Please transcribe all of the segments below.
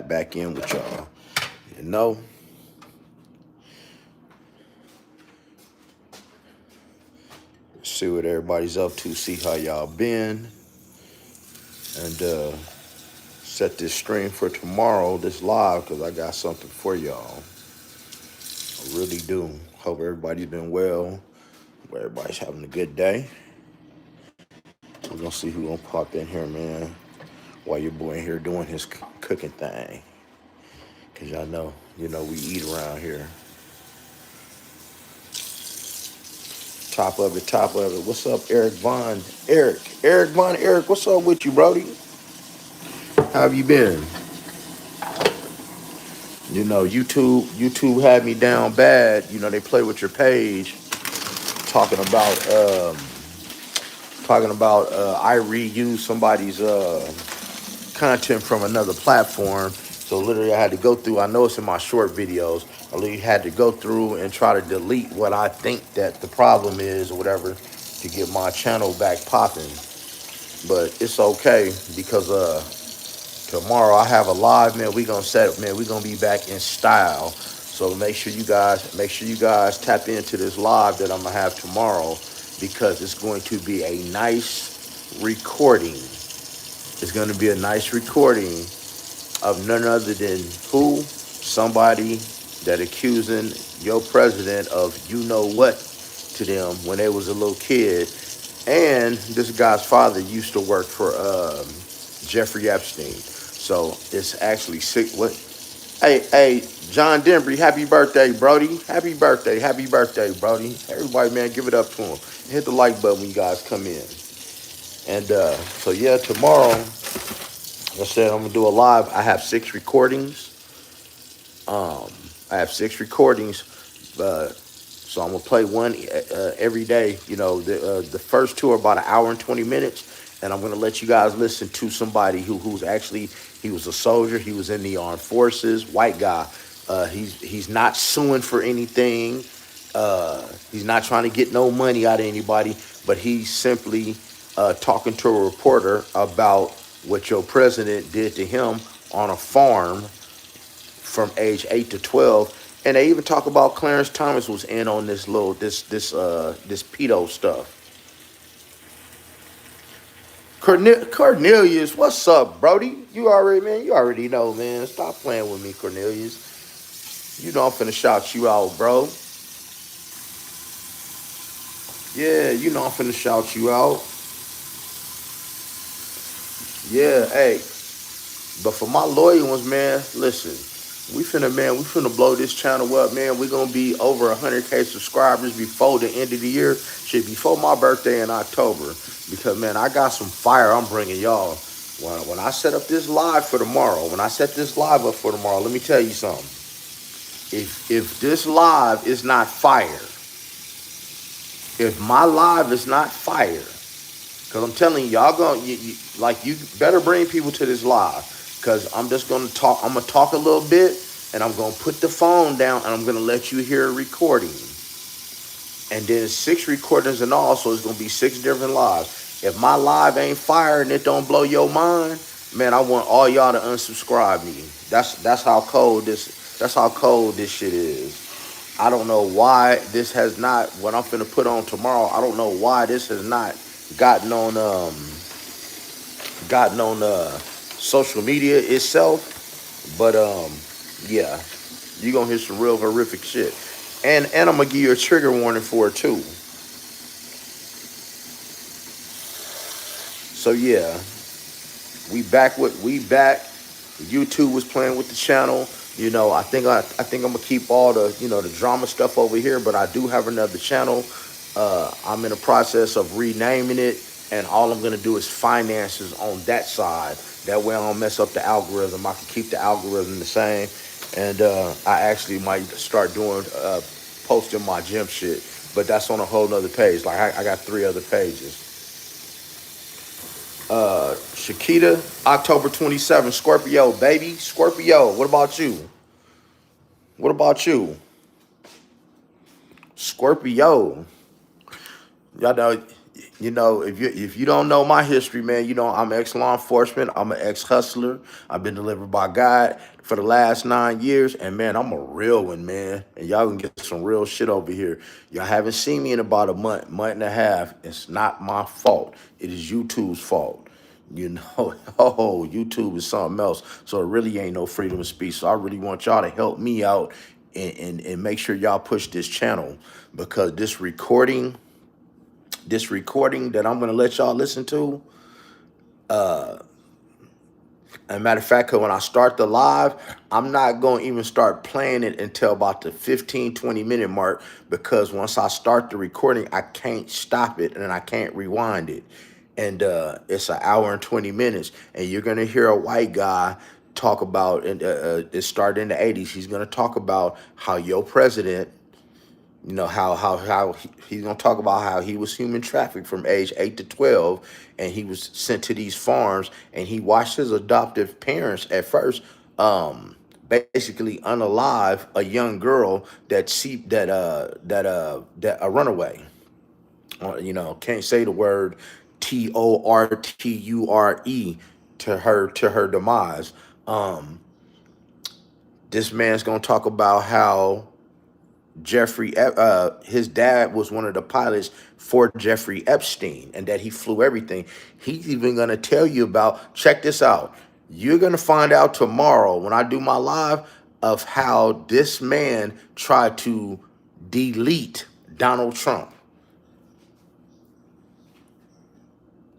tap back in with y'all. You know, see what everybody's up to, see how y'all been, and set this stream for tomorrow, this live, because I got something for y'all. I really do. Hope everybody's been well. Hope everybody's having a good day. We're gonna see who gonna pop in here, man, while your boy in here doing his cooking thing. Cause y'all know, we eat around here. Top of it, top of it. What's up, Eric Vaughn? Eric, what's up with you, Brody? How have you been? YouTube had me down bad. They play with your page, talking about I reuse somebody's content from another platform. So literally I had to go through, I know it's in my short videos, I literally had to go through and try to delete what I think that the problem is or whatever to get my channel back popping. But it's okay because tomorrow I have a live, man. We gonna be back in style. So make sure you guys tap into this live that I'm gonna have tomorrow, because it's going to be a nice recording. It's going to be a nice recording of none other than who? Somebody that accusing your president of you know what to them when they was a little kid. And this guy's father used to work for Jeffrey Epstein. So it's actually sick. What? Hey, John Denbury, happy birthday, Brody. Happy birthday, Brody. Everybody, man, give it up to him. Hit the like button when you guys come in. And so, yeah, tomorrow, like I said, I'm going to do a live. I have 6 recordings. So I'm going to play one every day. The first 2 are about an hour and 20 minutes. And I'm going to let you guys listen to somebody who's actually, he was a soldier. He was in the armed forces, white guy. He's not suing for anything. He's not trying to get no money out of anybody, but he's simply talking to a reporter about what your president did to him on a farm from age 8 to 12. And they even talk about Clarence Thomas was in on this pedo stuff. Cornelius, what's up, Brody? You already know, man. Stop playing with me, Cornelius. I'm finna shout you out, bro. Yeah, I'm finna shout you out. Yeah, hey. But for my loyal ones, man, listen. We finna blow this channel up, man. We're gonna be over 100K subscribers before the end of the year. Shit, before my birthday in October. Because, man, I got some fire I'm bringing y'all. When I set up this live for tomorrow, let me tell you something. If this live is not fire, if my live is not fire, because I'm telling you, you better bring people to this live. Because I'm just going to talk. I'm going to talk a little bit, and I'm going to put the phone down, and I'm going to let you hear a recording. And then 6 recordings in all, so it's going to be 6 different lives. If my live ain't fire and it don't blow your mind, man, I want all y'all to unsubscribe me. That's how cold this shit is. I don't know why this has not, what I'm finna put on tomorrow, I don't know why this has not gotten on social media itself, but yeah, you gonna hear some real horrific shit, and I'm gonna give you a trigger warning for it too. So yeah, we back. YouTube was playing with the channel. I think I'm gonna keep all the the drama stuff over here, but I do have another channel. I'm in the process of renaming it, and all I'm gonna do is finances on that side. That way I don't mess up the algorithm. I can keep the algorithm the same. And I actually might start doing, posting my gym shit. But that's on a whole nother page. Like I got 3 other pages. Shakita, October 27th, Scorpio, baby. Scorpio, what about you? Scorpio. Y'all know, if you don't know my history, man, I'm ex-law enforcement. I'm an ex-hustler. I've been delivered by God. for the last 9 years. And man, I'm a real one, man. And y'all can get some real shit over here. Y'all haven't seen me in about a month and a half. It's not my fault. It is YouTube's fault. You know, oh, YouTube is something else. So it really ain't no freedom of speech. So I really want y'all to help me out and make sure y'all push this channel, because this recording that I'm gonna let y'all listen to, as a matter of fact, 'cause when I start the live, I'm not going to even start playing it until about the 15, 20-minute mark, because once I start the recording, I can't stop it and I can't rewind it. And it's an hour and 20 minutes. And you're going to hear a white guy talk about, and it started in the 80s. He's going to talk about how your president, you know, he's gonna talk about how he was human trafficked from age 8 to 12, and he was sent to these farms, and he watched his adoptive parents at first, basically unalive a young girl that a runaway. Can't say the word torture to her demise. This man's gonna talk about how his dad was one of the pilots for Jeffrey Epstein, and that he flew everything. He's even going to tell you about, check this out. You're going to find out tomorrow when I do my live of how this man tried to delete Donald Trump.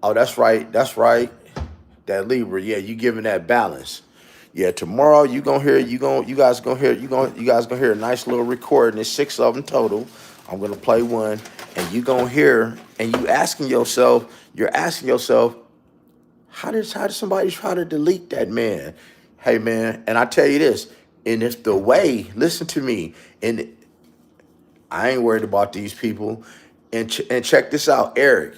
Oh, that's right. That's right. That Libra. Yeah, you giving that balance. Yeah, tomorrow you guys gonna hear a nice little recording. There's 6 of them total. I'm gonna play one, and you gonna hear, and you're asking yourself, how did somebody try to delete that man? Hey man, and I tell you this, and if the way, listen to me, and I ain't worried about these people, and check this out, Eric.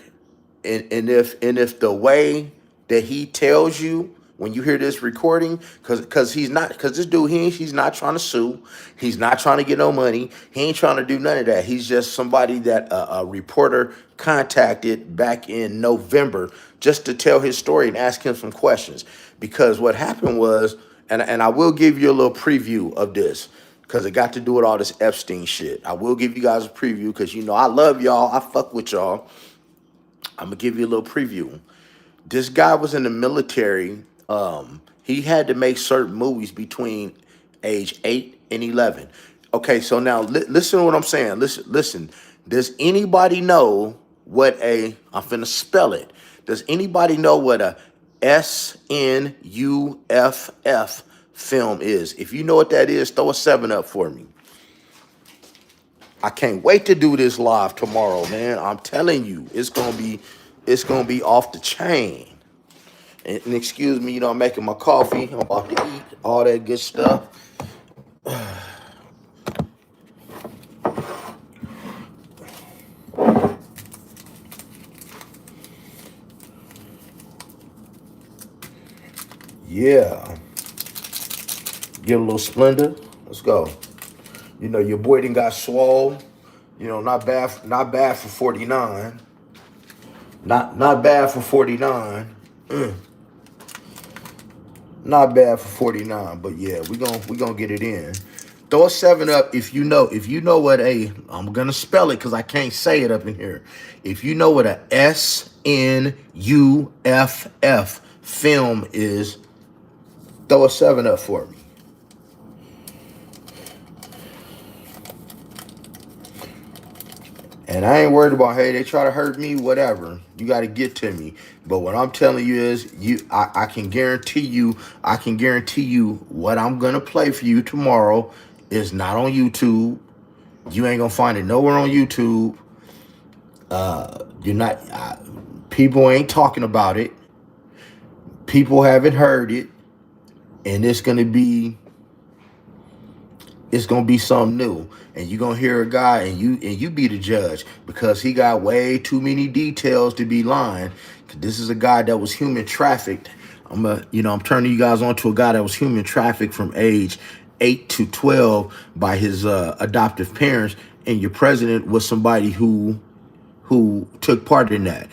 And if the way that he tells you when you hear this recording, because this dude, he's not trying to sue, he's not trying to get no money, he ain't trying to do none of that. He's just somebody that a reporter contacted back in November just to tell his story and ask him some questions. Because what happened was, and I will give you a little preview of this, because it got to do with all this Epstein shit. I will give you guys a preview, because I love y'all, I fuck with y'all. I'm gonna give you a little preview. This guy was in the military. He had to make certain movies between age 8 and 11. Okay, so now listen to what I'm saying. Listen. Does anybody know what I'm finna spell it. Does anybody know what a SNUFF film is? If you know what that is, throw a 7 up for me. I can't wait to do this live tomorrow, man. I'm telling you, it's gonna be off the chain. And excuse me, I'm making my coffee. I'm about to eat all that good stuff. Yeah, get a little Splendor. Let's go. Your boy done got swole. Not bad for 49. Not bad for 49. Not bad for 49, but yeah, we gonna get it in. Throw a 7 up if you know what I'm gonna spell it because I can't say it up in here. If you know what a SNUFF film is, throw a 7 up for me. And I ain't worried about, hey, they try to hurt me, whatever. You got to get to me. But what I'm telling you is, I can guarantee you what I'm going to play for you tomorrow is not on YouTube. You ain't going to find it nowhere on YouTube. You're not, people ain't talking about it. People haven't heard it. And it's going to be something new, and you're gonna hear a guy, and you be the judge, because he got way too many details to be lying. This is a guy that was human trafficked. I'm turning you guys on to a guy that was human trafficked from age 8 to 12 by his adoptive parents, and your president was somebody who took part in that.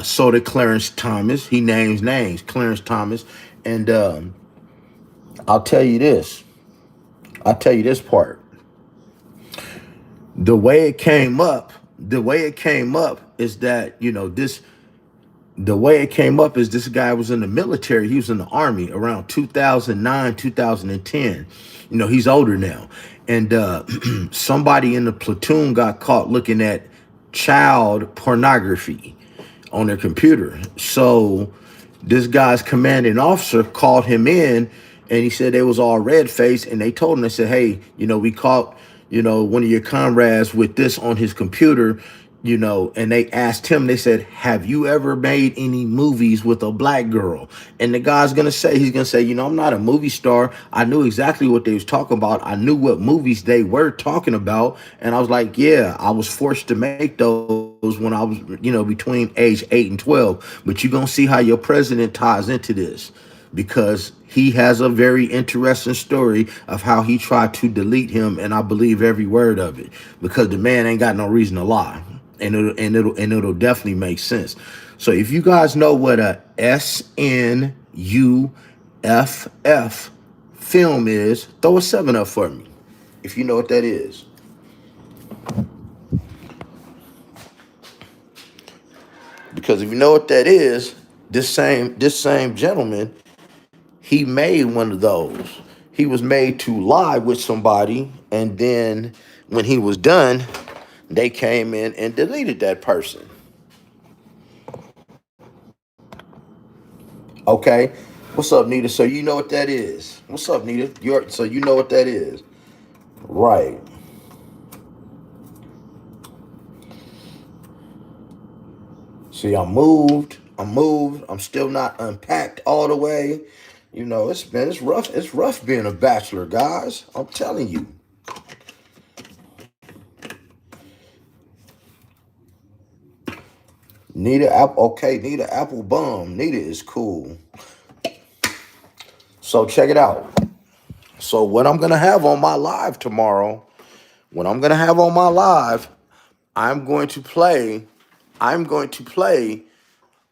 So did Clarence Thomas. He names names, Clarence Thomas, and I'll tell you this. I'll tell you this part. The way it came up, the way it came up is that, the way it came up is this guy was in the military. He was in the army around 2009, 2010. He's older now. And somebody in the platoon got caught looking at child pornography on their computer. So this guy's commanding officer called him in, and he said they was all red faced, and they told him, they said, hey, we caught, one of your comrades with this on his computer, and they asked him, they said, have you ever made any movies with a black girl? And the guy's he's gonna say, I'm not a movie star. I knew exactly what they was talking about. I knew what movies they were talking about. And I was like, yeah, I was forced to make those when I was, between age 8 and 12. But you're gonna see how your president ties into this, because he has a very interesting story of how he tried to delete him, and I believe every word of it, because the man ain't got no reason to lie, and it'll definitely make sense. So if you guys know what a SNUFF film is, throw a 7 up for me if you know what that is. Because if you know what that is, this same gentleman, he made one of those. He was made to lie with somebody, and then when he was done, they came in and deleted that person. Okay. What's up, Nita? So you know what that is. What's up, Nita? So you know what that is. Right. See, I'm moved. I'm still not unpacked all the way. It's rough. It's rough being a bachelor, guys. I'm telling you. Nita Apple, okay, Nita Apple Bum. Nita is cool. So check it out. So what I'm gonna have on my live tomorrow, what I'm gonna have on my live, I'm going to play, I'm going to play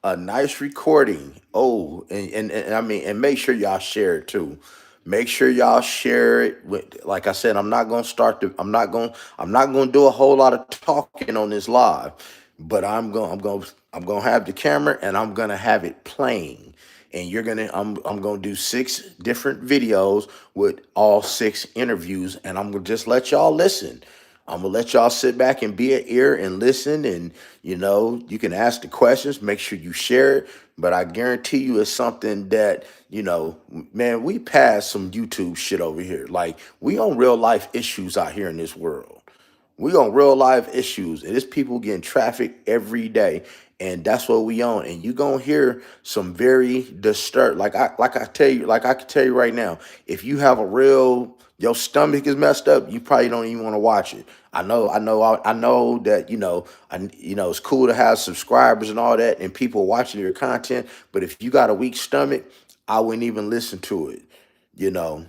a nice recording. Oh, and I mean, and make sure y'all share it too. Make sure y'all share it. Like I said, I'm not gonna do a whole lot of talking on this live, but I'm gonna have the camera, and I'm gonna have it playing. And I'm gonna do 6 different videos with all 6 interviews, and I'm gonna just let y'all listen. I'm gonna let y'all sit back and be an ear and listen, and you can ask the questions. Make sure you share it. But I guarantee you, it's something that man, we pass some YouTube shit over here. Like, we on real life issues out here in this world. We on real life issues, and it's people getting trafficked every day, and that's what we on. And you gonna hear some very disturbed. Like I can tell you right now, if you have a real, your stomach is messed up, you probably don't even want to watch it. I know that it's cool to have subscribers and all that, and people watching your content. But if you got a weak stomach, I wouldn't even listen to it. You know.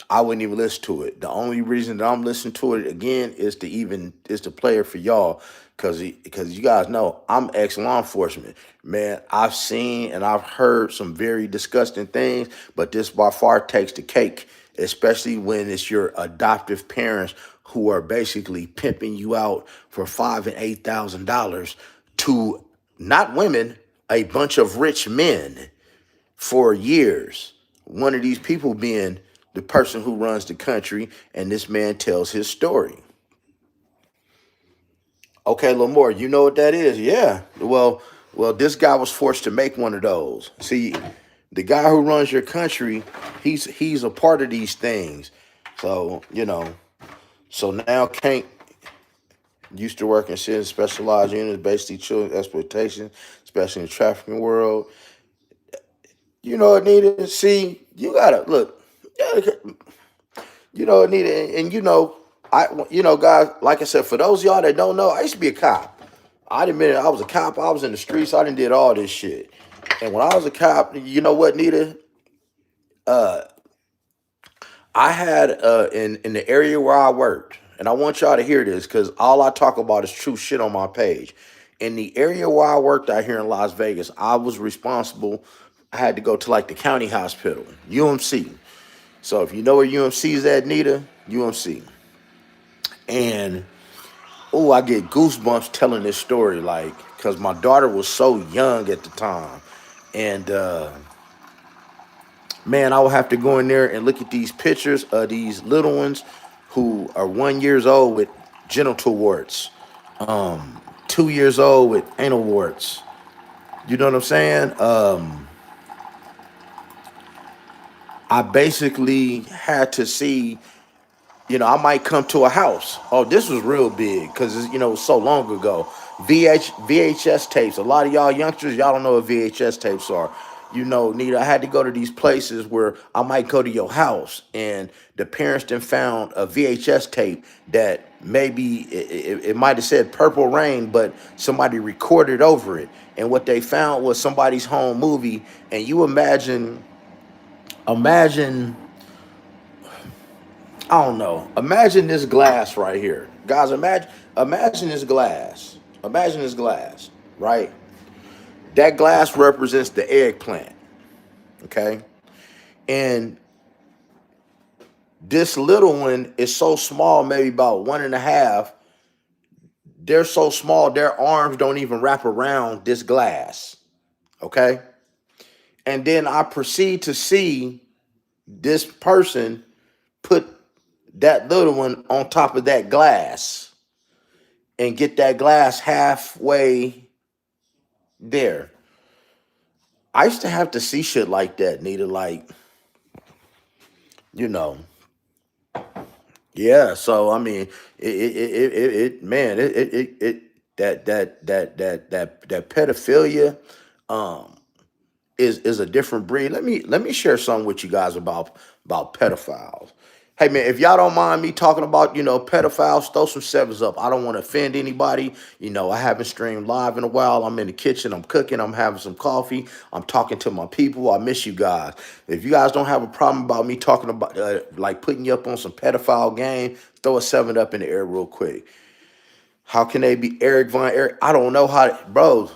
I wouldn't even listen to it. The only reason that I'm listening to it again is to play it for y'all, because you guys know I'm ex law enforcement. Man, I've seen and I've heard some very disgusting things, but this by far takes the cake, especially when it's your adoptive parents who are basically pimping you out for $5,000 and $8,000 to not women, a bunch of rich men for years. One of these people being the person who runs the country, and this man tells his story. Okay, Lamore, you know what that is? Yeah. Well, this guy was forced to make one of those. See, the guy who runs your country, he's a part of these things. So, so now Can't used to work in specialized units, basically children exploitation, especially in the trafficking world. You know what, Nita? See, you gotta look. Anita, and guys, like I said, for those of y'all that don't know, I used to be a cop. I admit it, I was a cop. I was in the streets. I done did all this shit. And when I was a cop, you know what, Nita? I had in the area where I worked, and I want y'all to hear this because all I talk about is true shit on my page. In the area where I worked out here in Las Vegas, I was responsible. I had to go to like the county hospital, UMC. So if you know where UMC is at, Nita, UMC. And oh, I get goosebumps telling this story, like, because my daughter was so young at the time. And man, I will have to go in there and look at these pictures of these little ones who are 1 years old with genital warts, 2 years old with anal warts. You know what I'm saying? I basically had to see, I might come to a house. Oh, this was real big because, so long ago. VHS tapes. A lot of y'all youngsters, y'all don't know what VHS tapes are. Nita, I had to go to these places where I might go to your house and the parents then found a VHS tape that maybe it might have said Purple Rain, but somebody recorded over it. And what they found was somebody's home movie. And you imagine I don't know. Imagine this glass right here. Guys, imagine this glass. Imagine this glass, right? That glass represents the eggplant, okay? And this little one is so small, maybe about 1.5. They're so small, their arms don't even wrap around this glass, okay? And then I proceed to see this person put that little one on top of that glass and get that glass halfway there. I used to have to see shit like that, Nita. Like, you know, yeah. So I mean, man, that pedophilia, um, is a different breed. Let me share something with you guys about pedophiles. Hey man, if y'all don't mind me talking about pedophiles, throw some sevens up. I don't want to offend anybody. I haven't streamed live in a while. I'm in the kitchen. I'm cooking. I'm having some coffee. I'm talking to my people. I miss you guys. If you guys don't have a problem about me talking about like putting you up on some pedophile game, throw a seven up in the air real quick. How can they be Eric Von Eric? I don't know how, bro.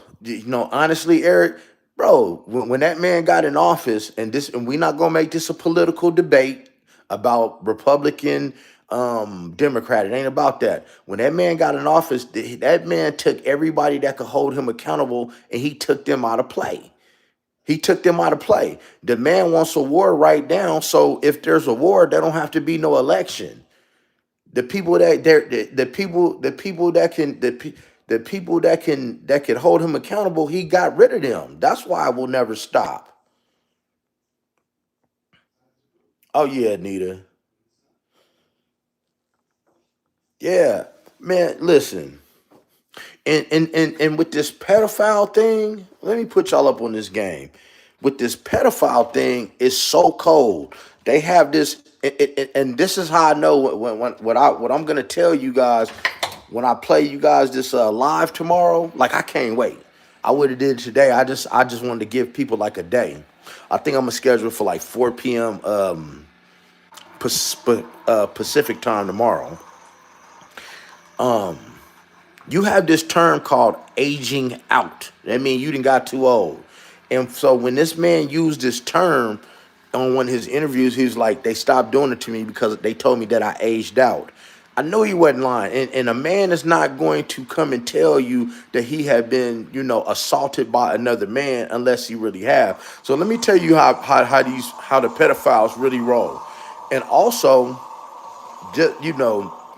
Honestly, Eric, bro, when that man got in office, and we're not gonna make this a political debate about Republican, Democrat. It ain't about that. When that man got in office, that man took everybody that could hold him accountable, and he took them out of play. He took them out of play. The man wants a war right now, so if there's a war, there don't have to be no election. The people that they're the people that can the people that can hold him accountable, he got rid of them. That's why I will never stop. Oh yeah, Anita. Yeah. Man, listen. And with this pedophile thing, let me put y'all up on this game. With this pedophile thing, it's so cold. They have this, and this is how I know what I'm gonna tell you guys when I play you guys this live tomorrow. Like I can't wait. I would have did it today. I just wanted to give people like a day. I think I'm gonna schedule for like 4 p.m. Pacific time tomorrow. You have this term called aging out. That means you didn't got too old. And so when this man used this term on one of his interviews, he was like, they stopped doing it to me because they told me that I aged out. I know he wasn't lying. And a man is not going to come and tell you that he had been, assaulted by another man unless he really have. So let me tell you how the pedophiles really roll. And also, just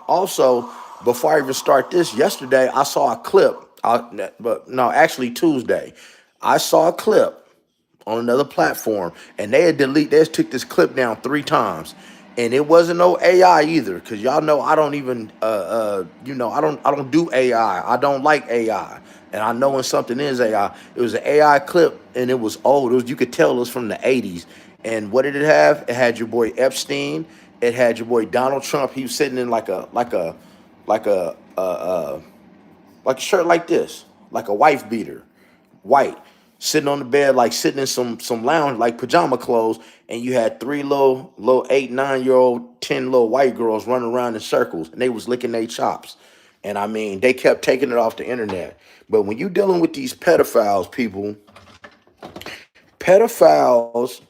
also before I even start this, yesterday I saw a clip. But no, actually Tuesday, I saw a clip on another platform, and they just took this clip down 3 times, and it wasn't no AI either, because y'all know I don't even I don't do AI. I don't like AI, and I know when something is AI. It was an AI clip, and it was old. You could tell it was from the 80s. And what did it have? It had your boy Epstein. It had your boy Donald Trump. He was sitting in like a shirt like this, like a wife beater, white, sitting on the bed, like sitting in some lounge, like pajama clothes, and you had three little 8, 9-year-old, 10 little white girls running around in circles, and they was licking their chops. And I mean, they kept taking it off the internet. But when you dealing with these pedophiles, people, pedophiles,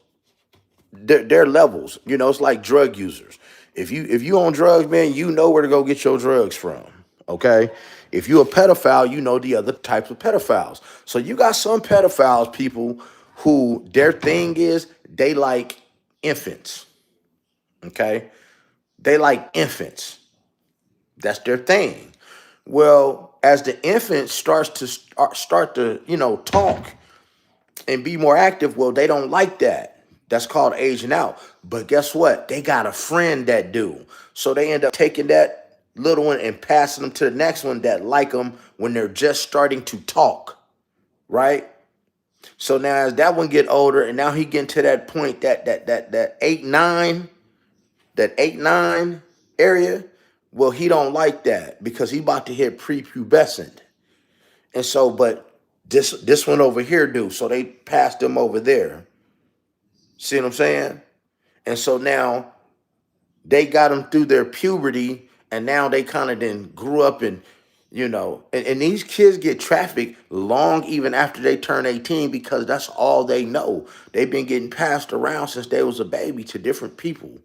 They're levels. You know, it's like drug users. If you on drugs, man, you know where to go get your drugs from. Okay. If you a pedophile, you know the other types of pedophiles. So you got some pedophiles, people who their thing is they like infants. Okay. They like infants. That's their thing. Well, as the infant starts to start to, talk and be more active, well, they don't like that. That's called aging out. But guess what? They got a friend that do. So they end up taking that little one and passing them to the next one that like them when they're just starting to talk, right? So now as that one get older and now he getting to that point that 8, 9, that 8, 9 area, well, he don't like that because he about to hit prepubescent. And so, but this one over here do. So they passed him over there. See what I'm saying? And so now they got them through their puberty, and now they kind of then grew up and and these kids get trafficked long even after they turn 18 because that's all they know. They've been getting passed around since they was a baby to different people.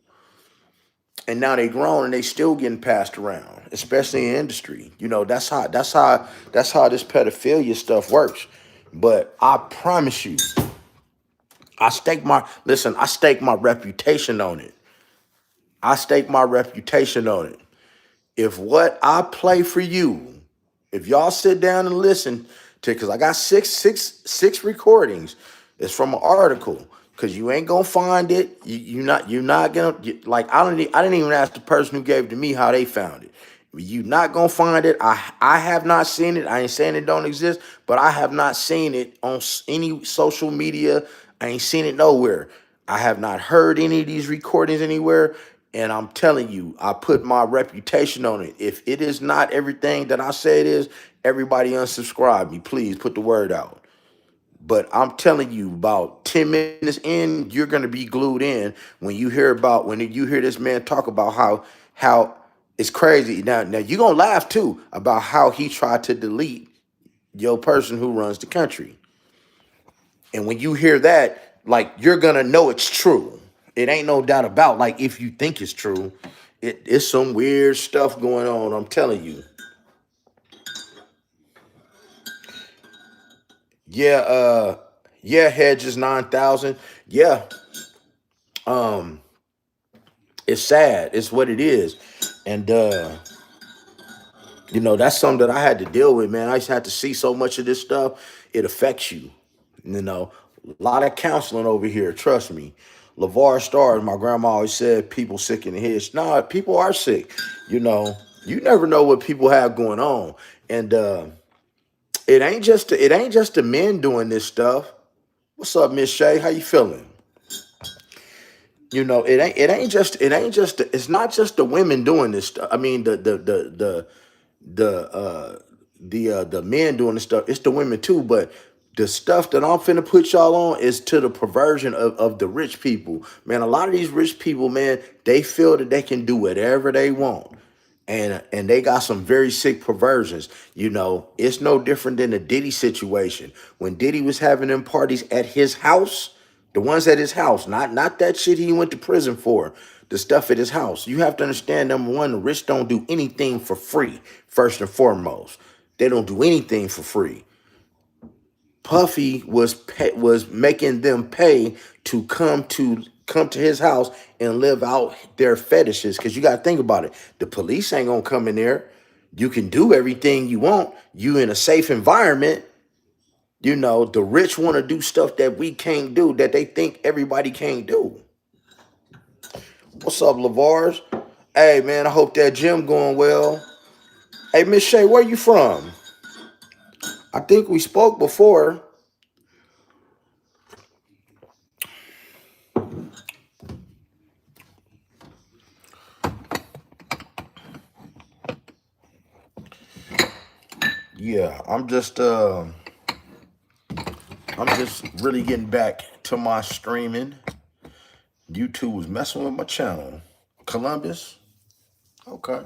And now they grown and they still getting passed around, especially in industry. That's how this pedophilia stuff works. But I promise you, I stake my reputation on it. I stake my reputation on it. If what I play for you, if y'all sit down and listen to, because I got six recordings. It's from an article. Because you ain't gonna find it. You're not gonna like. I didn't even ask the person who gave it to me how they found it. You not gonna find it. I have not seen it. I ain't saying it don't exist, but I have not seen it on any social media. I ain't seen it nowhere. I have not heard any of these recordings anywhere. And I'm telling you, I put my reputation on it. If it is not everything that I say it is, everybody unsubscribe me. Please put the word out. But I'm telling you, about 10 minutes in, you're gonna be glued in when you hear this man talk about how it's crazy. Now you're gonna laugh too about how he tried to delete your person who runs the country. And when you hear that, like, you're gonna know it's true. It ain't no doubt about, like, if you think it's true, it's some weird stuff going on. I'm telling you. Yeah, yeah, Hedges 9,000. Yeah, um, it's sad. It's what it is. And that's something that I had to deal with, man. I just had to see so much of this stuff. It affects you. A lot of counseling over here. Trust me. LeVar Stars, my grandma always said, people sick in the head. Nah, people are sick. You know, you never know what people have going on. And it ain't just the men doing this stuff. What's up, Miss Shay? How you feeling? It's not just the women doing this stuff. I mean the men doing the stuff. It's the women too, but the stuff that I'm finna put y'all on is to the perversion of the rich people. Man, a lot of these rich people, man, they feel that they can do whatever they want. And they got some very sick perversions. It's no different than the Diddy situation. When Diddy was having them parties at his house, the ones at his house, not that shit he went to prison for, the stuff at his house. You have to understand, number one, the rich don't do anything for free, first and foremost. They don't do anything for free. Puffy was making them pay to come to his house and live out their fetishes. Because you got to think about it. The police ain't gonna come in there. You can do everything you want. You in a safe environment. The rich want to do stuff that we can't do, that they think everybody can't do. What's up, LeVars? Hey, man, I hope that gym going well. Hey, Miss Shay, where you from? I think we spoke before. Yeah, I'm just really getting back to my streaming. YouTube was messing with my channel. Columbus? Okay.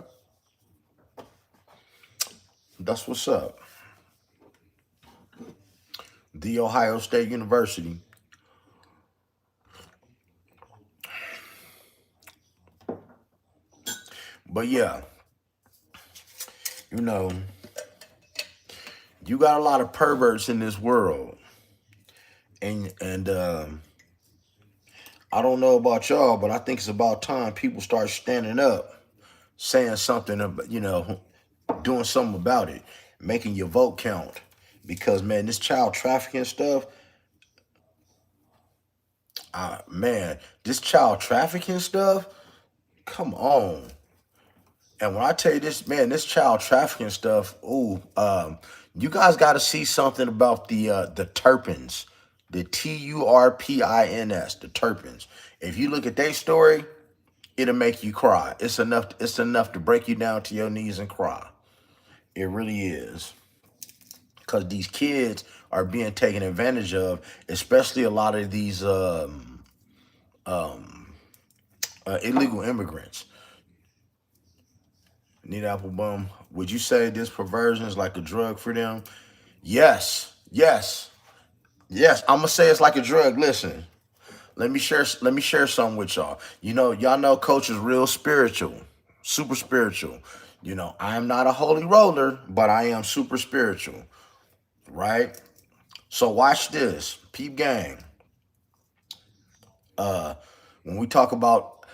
That's what's up. The Ohio State University. But yeah, you know, you got a lot of perverts in this world, and I don't know about y'all, but I think it's about time people start standing up, saying something about, doing something about it, making your vote count. Because man, this child trafficking stuff, man, this child trafficking stuff, come on. And when I tell you this, man, this child trafficking stuff, ooh, you guys got to see something about the terpenes, the TURPINS, the terpenes. If you look at their story, it'll make you cry. It's enough. It's enough to break you down to your knees and cry. It really is, because these kids are being taken advantage of, especially a lot of these illegal immigrants. Need apple bum. Would you say this perversion is like a drug for them? Yes, yes, yes. I'm gonna say it's like a drug. Listen, let me share something with y'all. Y'all know Coach is real spiritual, super spiritual. I am not a holy roller, but I am super spiritual, right? So watch this, peep gang. When we talk about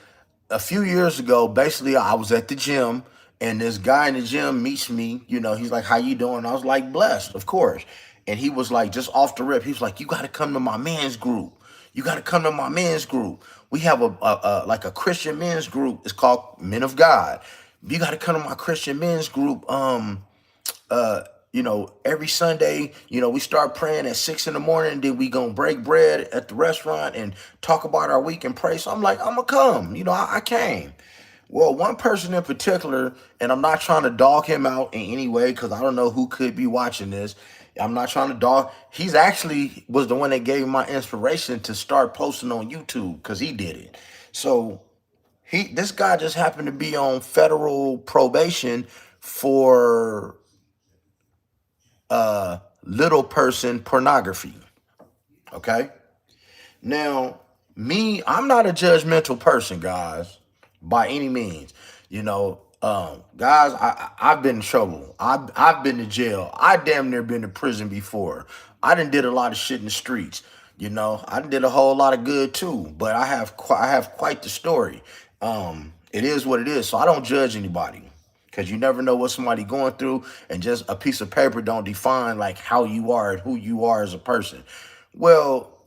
a few years ago, basically I was at the gym and this guy in the gym meets me. He's like, "How you doing?" I was like, "Blessed, of course." And he was like, just off the rip, he was like, "You got to come to my men's group. You got to come to my men's group. We have a like a Christian men's group. It's called Men of God. You got to come to my Christian men's group. Uh, every Sunday, we start praying at 6 in the morning. Then we gonna break bread at the restaurant and talk about our week and pray." So I'm like, I'm gonna come. I came. Well, one person in particular, and I'm not trying to dog him out in any way because I don't know who could be watching this. I'm not trying to dog. He's actually was the one that gave me my inspiration to start posting on YouTube because he did it. So this guy just happened to be on federal probation for little person pornography. Okay. Now, me, I'm not a judgmental person, guys, by any means. Guys, I've been in trouble. I've been to jail. I damn near been to prison before. I done did a lot of shit in the streets. I done did a whole lot of good too. But I have quite the story. It is what it is. So I don't judge anybody because you never know what somebody going through, and just a piece of paper don't define like how you are and who you are as a person. Well,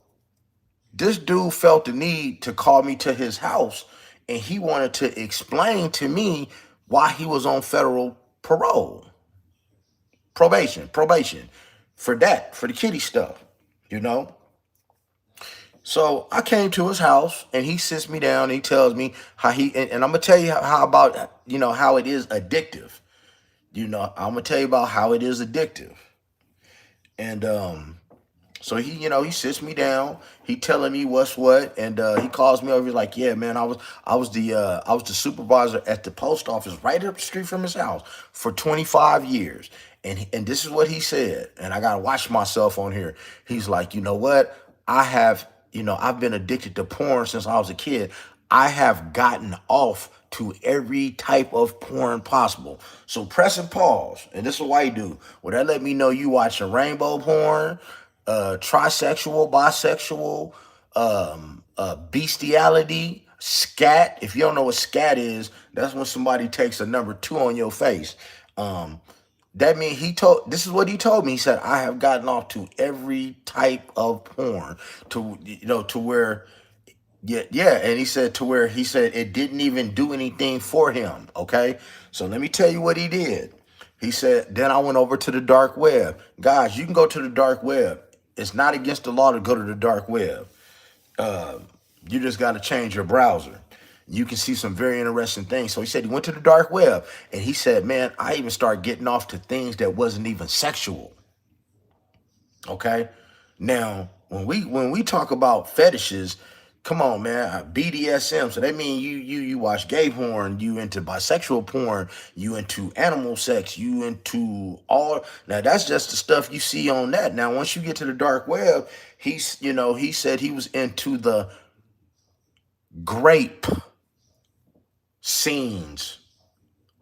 this dude felt the need to call me to his house, and he wanted to explain to me why he was on federal probation for the kitty stuff, you know. So I came to his house, and he sits me down and he tells me how and I'm gonna tell you how about how it is addictive. I'm gonna tell you about how it is addictive. And so he sits me down. He telling me what's what, and he calls me over. He's like, "Yeah, man, I was the supervisor at the post office right up the street from his house for 25 years." And this is what he said. And I gotta watch myself on here. He's like, "You know what? I've been addicted to porn since I was a kid. I have gotten off to every type of porn possible." So press and pause. And this is what I do. Well, that let me know you watching rainbow porn, trisexual, bisexual, bestiality, scat. If you don't know what scat is, that's when somebody takes a number two on your face. That means this is what he told me. He said, "I have gotten off to every type of porn to where, yeah, yeah." And he said it didn't even do anything for him. Okay. So let me tell you what he did. He said, then I went over to the dark web. Guys, you can go to the dark web. It's not against the law to go to the dark web. Uh, you just got to change your browser. You can see some very interesting things. So he said he went to the dark web, and he said, "Man, I even started getting off to things that wasn't even sexual." Okay. Now, when we talk about fetishes, come on, man, BDSM. So that means you watch gay porn, you into bisexual porn, you into animal sex, you into all. Now that's just the stuff you see on that. Now, once you get to the dark web, he said he was into the grape scenes.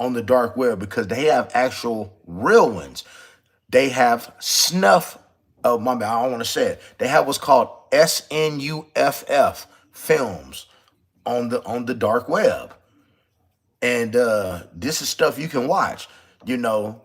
on the dark web because they have actual real ones. They have snuff. Oh my bad, I don't want to say it. They have what's called SNUFF films on the dark web, and this is stuff you can watch. You know,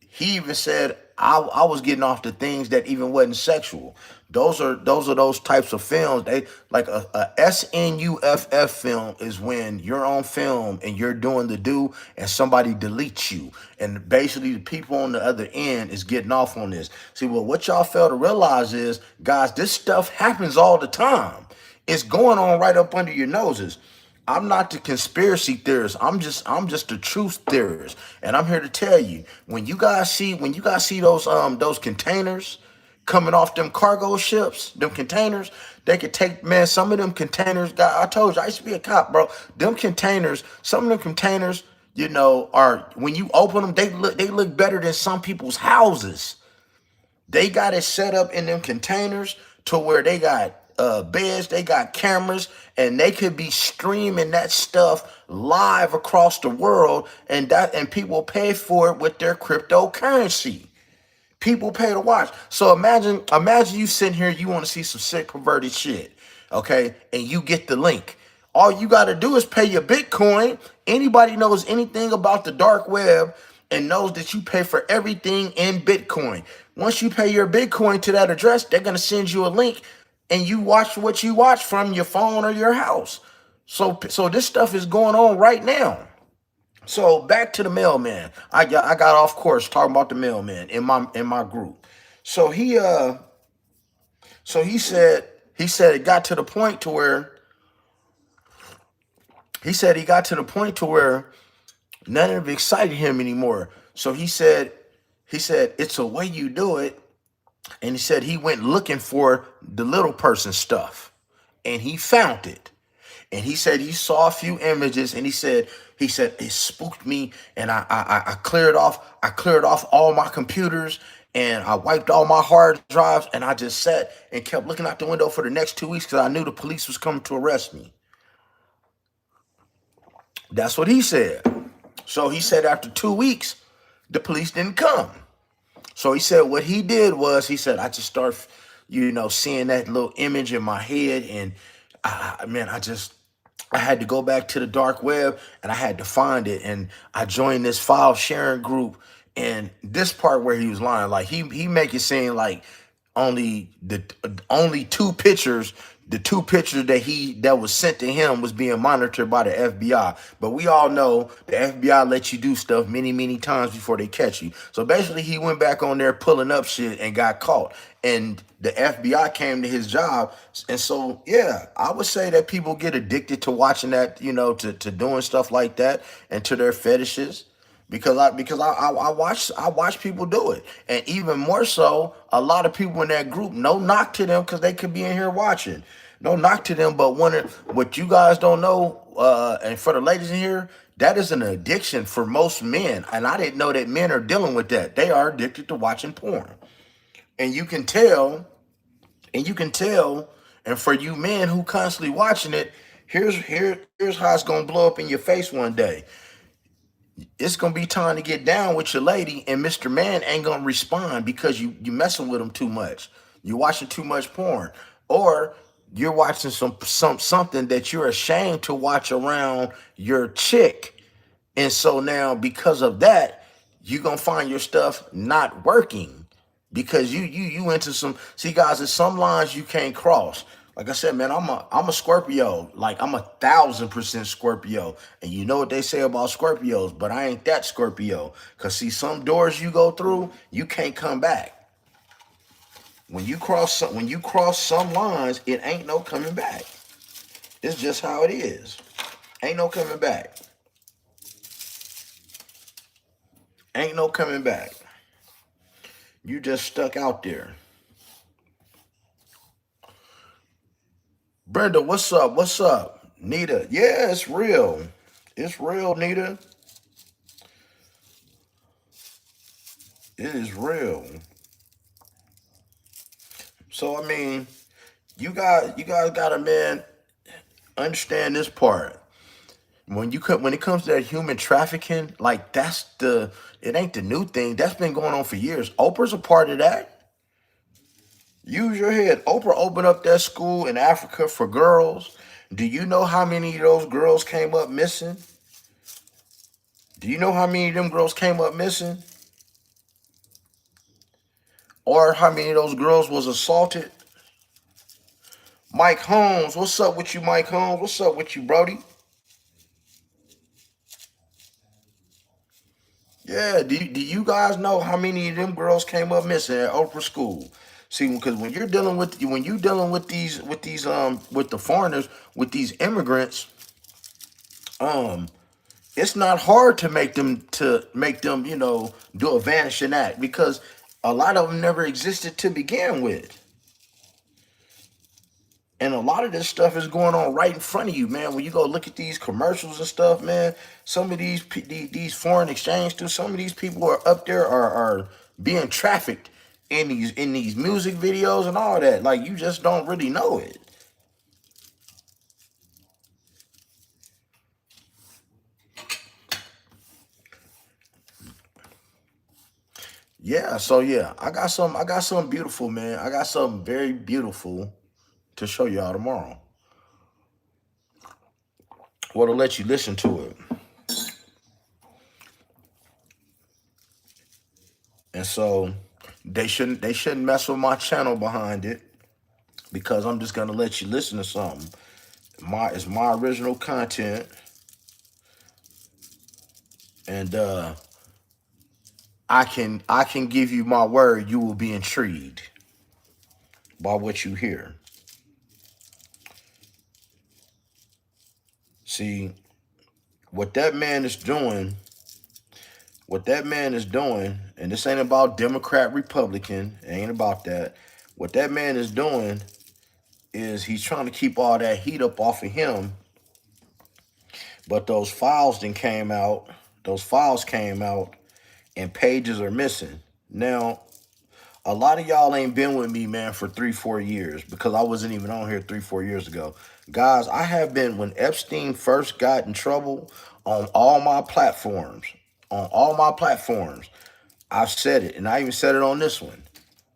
he even said I was getting off the things that even wasn't sexual. Those are those types of films. They like a SNUFF film is when you're on film and you're doing the do and somebody deletes you. And basically the people on the other end is getting off on this. See, well, what y'all fail to realize is, guys, this stuff happens all the time. It's going on right up under your noses. I'm not the conspiracy theorist. I'm just a truth theorist. And I'm here to tell you, when you guys see those containers coming off them cargo ships, them containers, they could take, man, some of them containers, God, I told you, I used to be a cop, bro. Them containers, some of them containers, are, when you open them, they look better than some people's houses. They got it set up in them containers to where they got beds, they got cameras, and they could be streaming that stuff live across the world, and people pay for it with their cryptocurrency. People pay to watch. So imagine you sitting here, you want to see some sick perverted shit, okay? And you get the link. All you got to do is pay your Bitcoin. Anybody knows anything about the dark web and knows that you pay for everything in Bitcoin. Once you pay your Bitcoin to that address, they're going to send you a link and you watch what you watch from your phone or your house. So this stuff is going on right now. So back to the mailman. I got off course talking about the mailman in my group. So he said it got to the point to where none of it excited him anymore. So he said it's a way you do it, and he said he went looking for the little person stuff, and he found it. And he said he saw a few images, and he said it spooked me, and I cleared off all my computers, and I wiped all my hard drives, and I just sat and kept looking out the window for the next 2 weeks because I knew the police was coming to arrest me. That's what he said. So he said after 2 weeks, the police didn't come. So he said what he did was, he said, I just started, seeing that little image in my head, and I had to go back to the dark web and I had to find it. And I joined this file sharing group. And this part where he was lying, like he make it seem like only the two pictures that was sent to him was being monitored by the FBI. But we all know the FBI lets you do stuff many, many times before they catch you. So basically he went back on there pulling up shit and got caught. And the FBI came to his job. And so, yeah, I would say that people get addicted to watching that, to doing stuff like that and to their fetishes. Because I watch people do it, and even more so, a lot of people in that group. No knock to them because they could be in here watching. No knock to them, but what you guys don't know, and for the ladies in here, that is an addiction for most men, and I didn't know that men are dealing with that. They are addicted to watching porn, and you can tell, and for you men who constantly watching it, here's how it's gonna blow up in your face one day. It's gonna be time to get down with your lady, and Mr. Man ain't gonna respond because you messing with him too much. You're watching too much porn, or you're watching something that you're ashamed to watch around your chick. And so now, because of that, you're gonna find your stuff not working because you into some, see, guys, there's some lines you can't cross. Like I said, man, I'm a Scorpio. Like, I'm 1,000% Scorpio. And you know what they say about Scorpios, but I ain't that Scorpio. Cause see, some doors you go through, you can't come back. When you cross some lines, it ain't no coming back. It's just how it is. Ain't no coming back. Ain't no coming back. You just stuck out there. Brenda, what's up? What's up? Nita, yeah, it's real. It's real, Nita. It is real. So I mean, you guys gotta, man, understand this part. when it comes to that human trafficking, like it ain't the new thing. That's been going on for years. Oprah's a part of that. Use your head. Oprah opened up that school in Africa for girls. Do you know how many of those girls came up missing? Do you know how many of them girls came up missing? Or how many of those girls was assaulted? Mike Holmes, what's up with you, Mike Holmes? What's up with you, Brody? Yeah, do you guys know how many of them girls came up missing at Oprah school? See, because when you dealing with the foreigners, with these immigrants, um, it's not hard to make them, do a vanishing act because a lot of them never existed to begin with. And a lot of this stuff is going on right in front of you, man. When you go look at these commercials and stuff, man, some of these foreign exchange students, some of these people are up there are being trafficked in these music videos and all that. Like you just don't really know it. Yeah, so yeah, I got something beautiful, man. I got something very beautiful to show y'all tomorrow. Well, to let you listen to it. And so they shouldn't mess with my channel behind it because I'm just gonna let you listen to something. It's my original content, and I can give you my word. You will be intrigued by what you hear. See what that man is doing. What that man is doing, and this ain't about Democrat, Republican. It ain't about that. What that man is doing is he's trying to keep all that heat up off of him. But those files then came out. Those files came out, and pages are missing. Now, a lot of y'all ain't been with me, man, for 3, 4 years because I wasn't even on here 3, 4 years ago. Guys, I have been, when Epstein first got in trouble on all my platforms, I've said it, and I even said it on this one.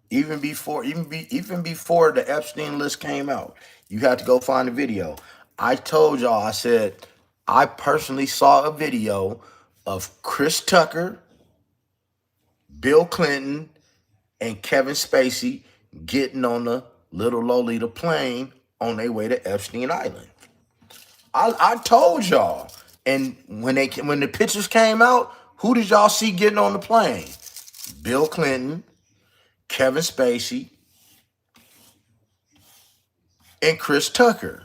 Even before the Epstein list came out, you had to go find a video. I told y'all, I said, I personally saw a video of Chris Tucker, Bill Clinton, and Kevin Spacey getting on the little Lolita plane on their way to Epstein Island. I told y'all. And when the pictures came out, who did y'all see getting on the plane? Bill Clinton, Kevin Spacey, and Chris Tucker.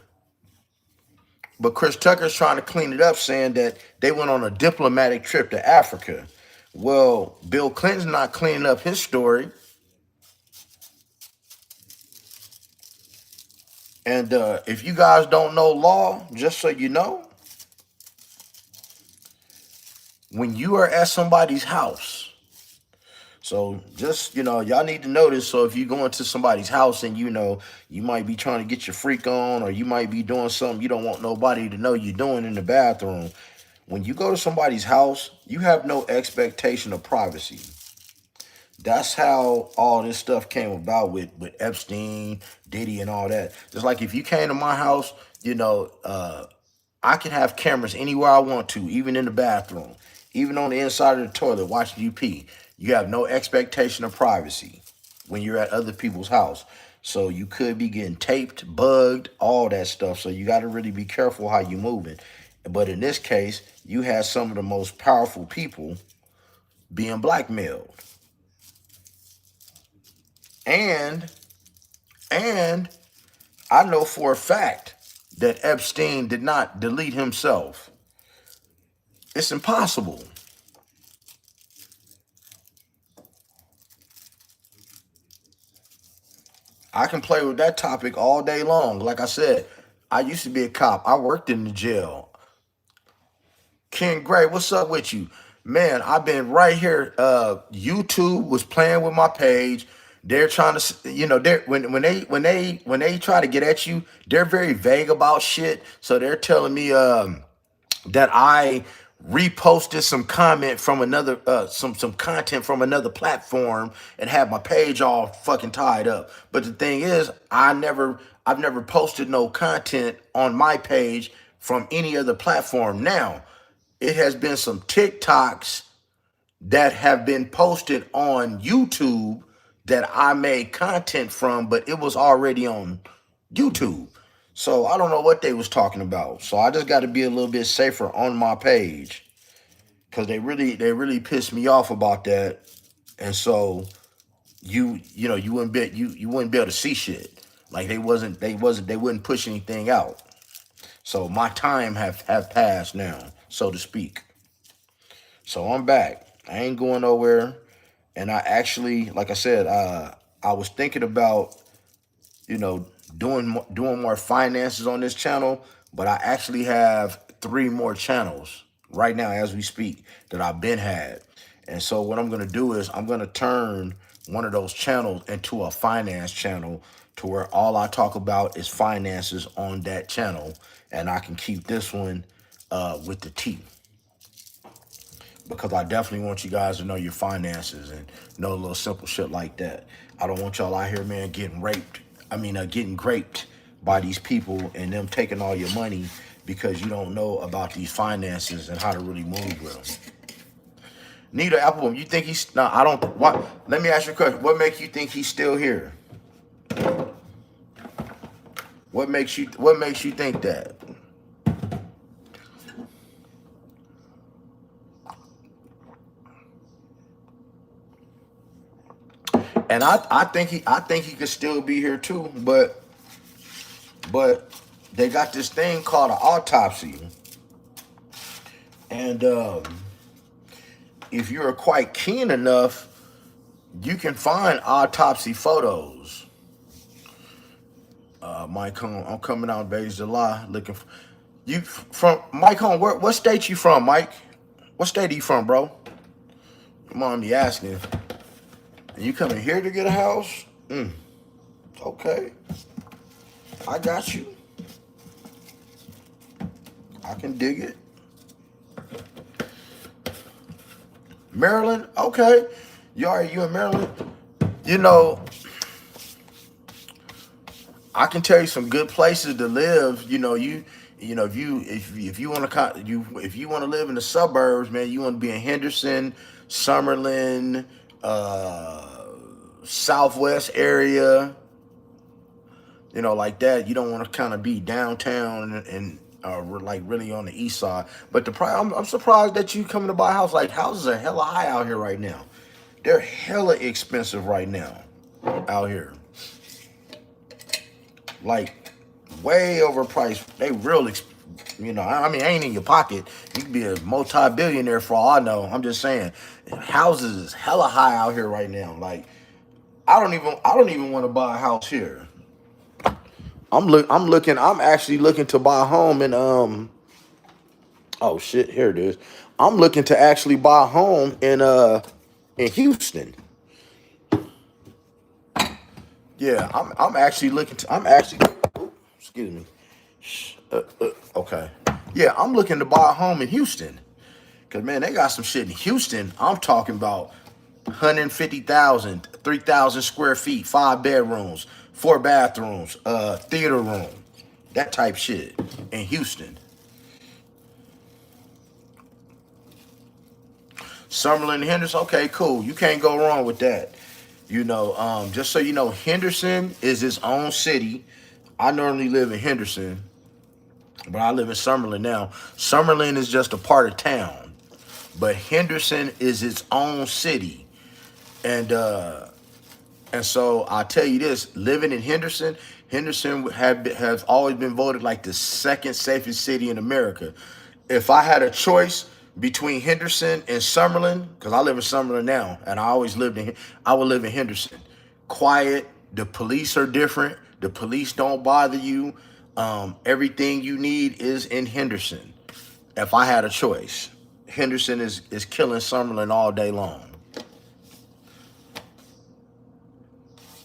But Chris Tucker's trying to clean it up, saying that they went on a diplomatic trip to Africa. Well, Bill Clinton's not cleaning up his story. And if you guys don't know law, just so you know, when you are at somebody's house, so just, y'all need to know this. So if you go into somebody's house and, you might be trying to get your freak on, or you might be doing something you don't want nobody to know you're doing in the bathroom. When you go to somebody's house, you have no expectation of privacy. That's how all this stuff came about with Epstein, Diddy, and all that. Just like if you came to my house, I can have cameras anywhere I want to, even in the bathroom, even on the inside of the toilet watching you pee. You have no expectation of privacy when you're at other people's house. So you could be getting taped, bugged, all that stuff. So you got to really be careful how you moving. But in this case, you had some of the most powerful people being blackmailed. And I know for a fact that Epstein did not delete himself. It's impossible. I can play with that topic all day long. Like I said, I used to be a cop. I worked in the jail. Ken Gray, what's up with you? Man, I've been right here. YouTube was playing with my page. They're trying to, they're when they try to get at you, they're very vague about shit. So they're telling me, that I reposted some comment from another some content from another platform and had my page all fucking tied up. But the thing is, I've never posted no content on my page from any other platform. Now, it has been some TikToks that have been posted on YouTube that I made content from, but it was already on YouTube. So I don't know what they was talking about. So I just got to be a little bit safer on my page because they really pissed me off about that. And so you wouldn't be you wouldn't be able to see shit. Like they wouldn't push anything out. So my time have passed now, so to speak. So I'm back. I ain't going nowhere. And I actually, like I said, I was thinking about, you know, doing more finances on this channel, but I actually have 3 more channels right now as we speak that I've been had. And so what I'm gonna do is I'm gonna turn one of those channels into a finance channel to where all I talk about is finances on that channel, and I can keep this one with the T, because I definitely want you guys to know your finances and know a little simple shit like that. I don't want y'all out here, man, getting raped. Getting graped by these people and them taking all your money because you don't know about these finances and how to really move with them. Nita Applebaum, you think he's... No, I don't... What? Let me ask you a question. What makes you think he's still here? What makes you think that? And I think he could still be here too, but they got this thing called an autopsy, and if you're quite keen enough, you can find autopsy photos. Mike Home, I'm coming out days July looking for you from Mike Home. What state you from, Mike? What state are you from, bro? Come on, me asking. And you coming here to get a house? Okay, I got you. I can dig it. Maryland, okay. You in Maryland? You know, I can tell you some good places to live. If you want to live in the suburbs, man, you want to be in Henderson, Summerlin, Southwest area, like that. You don't want to kind of be downtown and like really on the east side. But I'm surprised that you coming to buy a house. Like, houses are hella high out here right now. They're hella expensive right now out here. Like, way overpriced. They real ain't in your pocket. You could be a multi-billionaire for all I know. I'm just saying, houses is hella high out here right now. Like, I don't even want to buy a house here. I'm actually looking to buy a home in oh shit, here it is. I'm looking to actually buy a home in Houston. Yeah, I'm actually looking to excuse me. Okay. Yeah, I'm looking to buy a home in Houston. Cause man, they got some shit in Houston. I'm talking about 150,000, 3,000 square feet, 5 bedrooms, 4 bathrooms, theater room, that type shit in Houston. Summerlin, Henderson, okay, cool. You can't go wrong with that. Just so you know, Henderson is its own city. I normally live in Henderson, but I live in Summerlin now. Summerlin is just a part of town, but Henderson is its own city. And so I'll tell you this, living in Henderson has always been voted like the second safest city in America. If I had a choice between Henderson and Summerlin, because I live in Summerlin now, and I would live in Henderson. Quiet, the police are different, the police don't bother you. Everything you need is in Henderson. If I had a choice, Henderson is killing Summerlin all day long.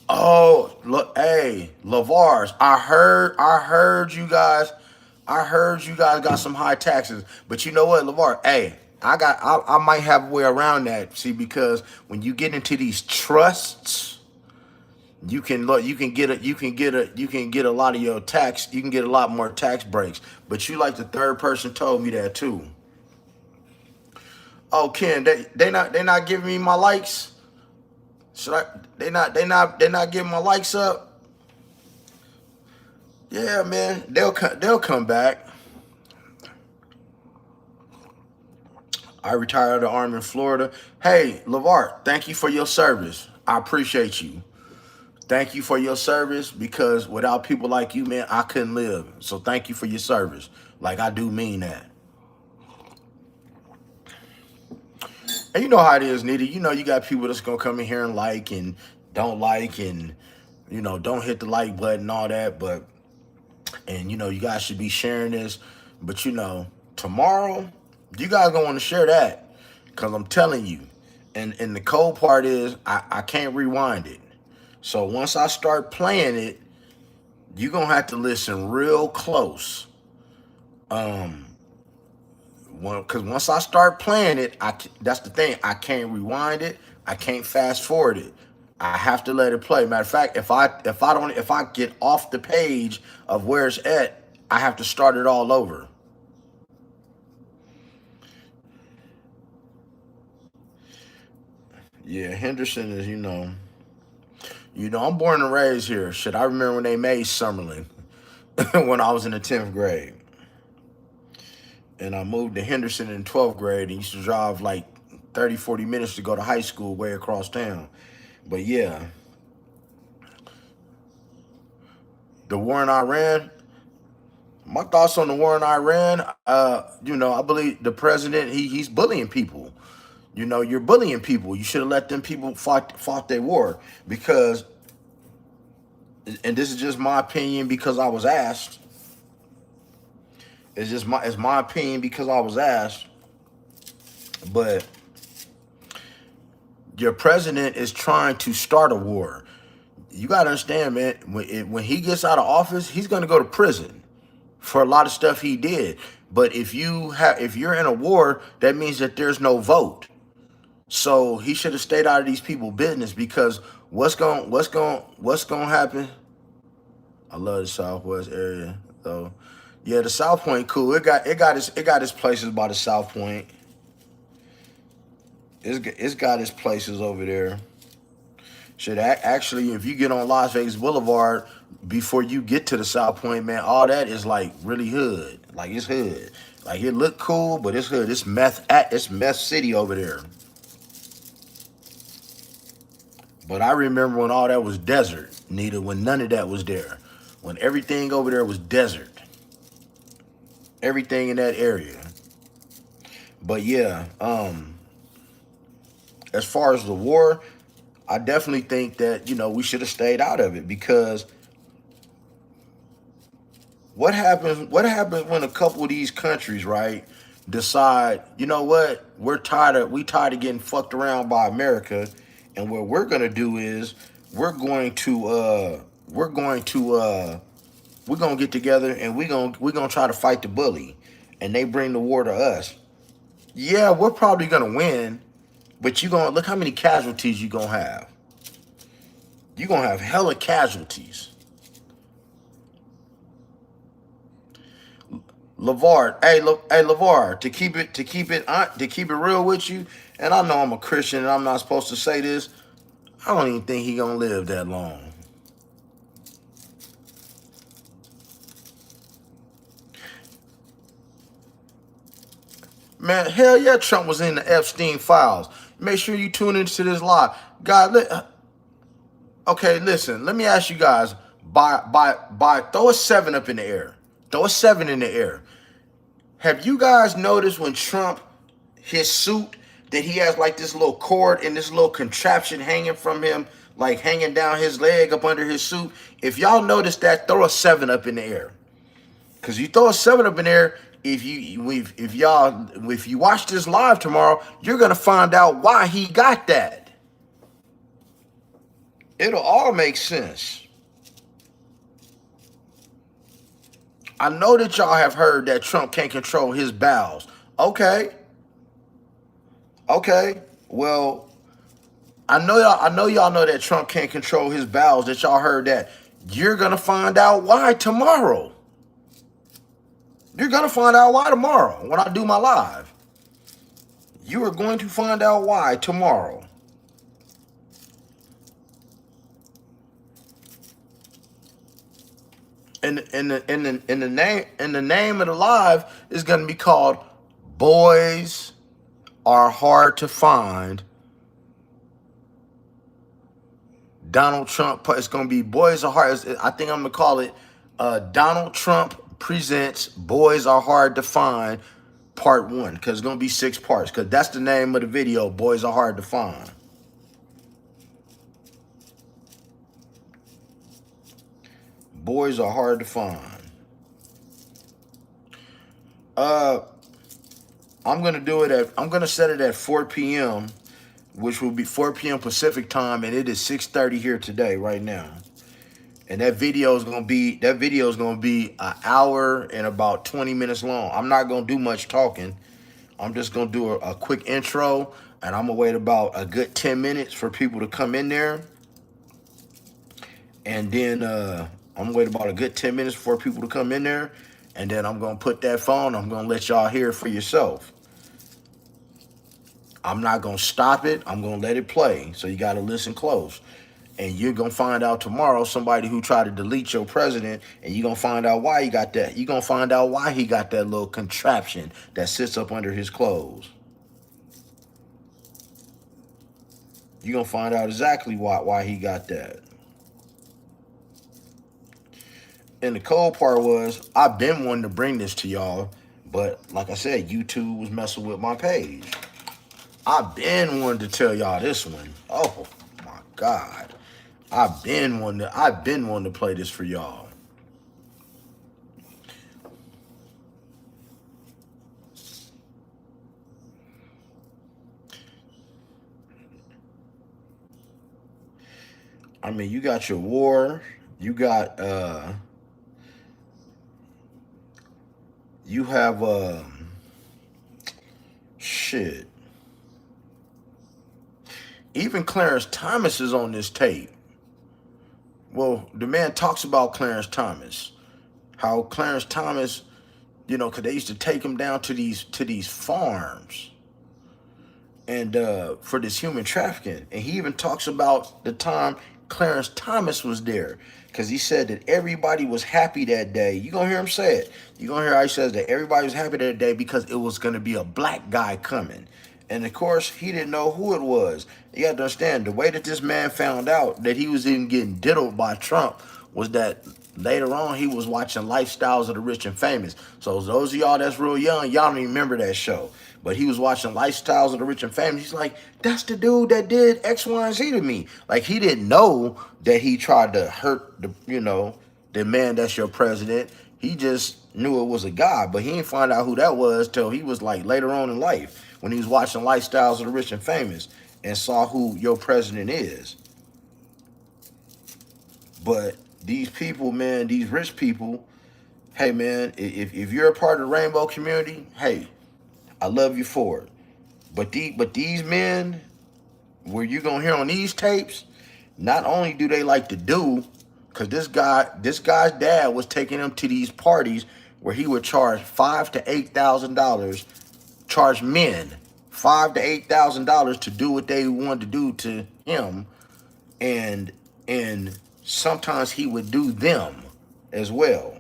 Oh, look, hey, Lavars, I heard you guys I heard you guys got some high taxes, but you know what, LeVar? Hey, I might have a way around that. See, because when you get into these trusts, you can look, you can get a lot of your tax, you can get a lot more tax breaks. But you like the third person told me that too. Oh, Ken, they not giving me my likes. Should I? They not getting my likes up. Yeah, man, they'll come back. I retired out of the Army in Florida. Hey, LeVar, thank you for your service. I appreciate you. Thank you for your service, because without people like you, man, I couldn't live. So thank you for your service. Like, I do mean that. And you know how it is, Nita. You know you got people that's gonna come in here and like and don't hit the like button and all that, but and you guys should be sharing this. But tomorrow, you guys gonna want to share that. Cause I'm telling you. And the cold part is I can't rewind it. So once I start playing it, you're gonna have to listen real close. Because once I start playing it, that's the thing. I can't rewind it. I can't fast forward it. I have to let it play. Matter of fact, if I get off the page of where it's at, I have to start it all over. Yeah, Henderson is, I'm born and raised here. Shit, I remember when they made Summerlin when I was in the 10th grade. And I moved to Henderson in 12th grade and used to drive like 30, 40 minutes to go to high school way across town. But yeah, the war in Iran, my thoughts on the war in Iran, I believe the president, he's bullying people. You're bullying people. You should have let them people fought their war, because, and this is just my opinion because I was asked. It's my opinion because I was asked. But your president is trying to start a war. You gotta understand, man. When he gets out of office, he's gonna go to prison for a lot of stuff he did. But if you're in a war, that means that there's no vote. So he should have stayed out of these people's business, because what's going to happen? I love the Southwest area though. Yeah, the South Point cool. It got its places by the South Point. It's got its places over there. Should actually, if you get on Las Vegas Boulevard before you get to the South Point, man, all that is like really hood. Like, it's hood. Like, it look cool, but it's hood. It's meth city over there. But I remember when all that was desert, Nita, when none of that was there. When everything over there was desert. Everything in that area. But yeah, as far as the war, I definitely think that, we should have stayed out of it, because what happens when a couple of these countries, right, decide, you know what, we tired of getting fucked around by America, and what we're gonna do is we're gonna get together and we're gonna try to fight the bully, and they bring the war to us. Yeah, we're probably gonna win, but you gonna look how many casualties you gonna have. You gonna have hella casualties. LeVar, hey LeVar, to keep it real with you, and I know I'm a Christian and I'm not supposed to say this. I don't even think he gonna live that long. Man, hell yeah, Trump was in the Epstein files. Make sure you tune into this live. Okay, listen, let me ask you guys, throw a 7 up in the air. Throw a 7 in the air. Have you guys noticed when Trump, his suit, that he has like this little cord and this little contraption hanging from him, like hanging down his leg up under his suit? If y'all notice that, throw a 7 up in the air. Cause you throw a 7 up in there, if you watch this live tomorrow, you're gonna find out why he got that. It'll all make sense. I know that y'all have heard that Trump can't control his bowels. Okay, okay. Well, I know y'all know that Trump can't control his bowels, that y'all heard that. You're gonna find out why tomorrow. You're gonna find out why tomorrow when I do my live. You are going to find out why tomorrow. And the name of the live is gonna be called Boys Are Hard to Find. Donald Trump. It's gonna be Boys Are Hard. I think I'm gonna call it Donald Trump Presents Boys Are Hard to Find Part 1, because it's gonna be 6 parts, because that's the name of the video. Boys Are Hard to Find. Boys are hard to find. Uh, I'm gonna set it at 4 p.m., which will be 4 p.m. Pacific time, and it is 6:30 here today, right now. And that video is gonna be an hour and about 20 minutes long. I'm not gonna do much talking. I'm just gonna do a quick intro, and I'm gonna wait about a good 10 minutes for people to come in there. And then I'm gonna wait about a good 10 minutes for people to come in there. And then I'm gonna put that phone, I'm gonna let y'all hear it for yourself. I'm not gonna stop it, I'm gonna let it play. So you gotta listen close. And you're gonna find out tomorrow somebody who tried to delete your president, and you're gonna find out why he got that. You're gonna find out why he got that little contraption that sits up under his clothes. You're gonna find out exactly why he got that. And the cold part was, I've been wanting to bring this to y'all, but like I said, YouTube was messing with my page. I've been wanting to tell y'all this one. Oh my God. I've been wanting to play this for y'all. I mean, you got your war, you got you have shit. Even Clarence Thomas is on this tape. Well, the man talks about Clarence Thomas. How Clarence Thomas, because they used to take him down to these farms, and for this human trafficking. And he even talks about the time Clarence Thomas was there, because he said that everybody was happy that day. You're going to hear him say it. You're going to hear how he says that everybody was happy that day because it was going to be a black guy coming. And of course, he didn't know who it was. You have to understand, the way that this man found out that he was even getting diddled by Trump was that later on he was watching Lifestyles of the Rich and Famous. So those of y'all that's real young, y'all don't even remember that show. But he was watching Lifestyles of the Rich and Famous. He's like, that's the dude that did X, Y, and Z to me. Like, he didn't know that he tried to hurt the man that's your president. He just knew it was a guy, but he didn't find out who that was till he was like later on in life, when he was watching Lifestyles of the Rich and Famous and saw who your president is. But these people, man, these rich people, hey, man, if you're a part of the rainbow community, hey, I love you for it. But these men, where you gonna hear on these tapes, not only do they like to do, because this guy's dad was taking him to these parties where he would charge $5,000 to $8,000, charge men $5,000 to $8,000 to do what they wanted to do to him, and sometimes he would do them as well.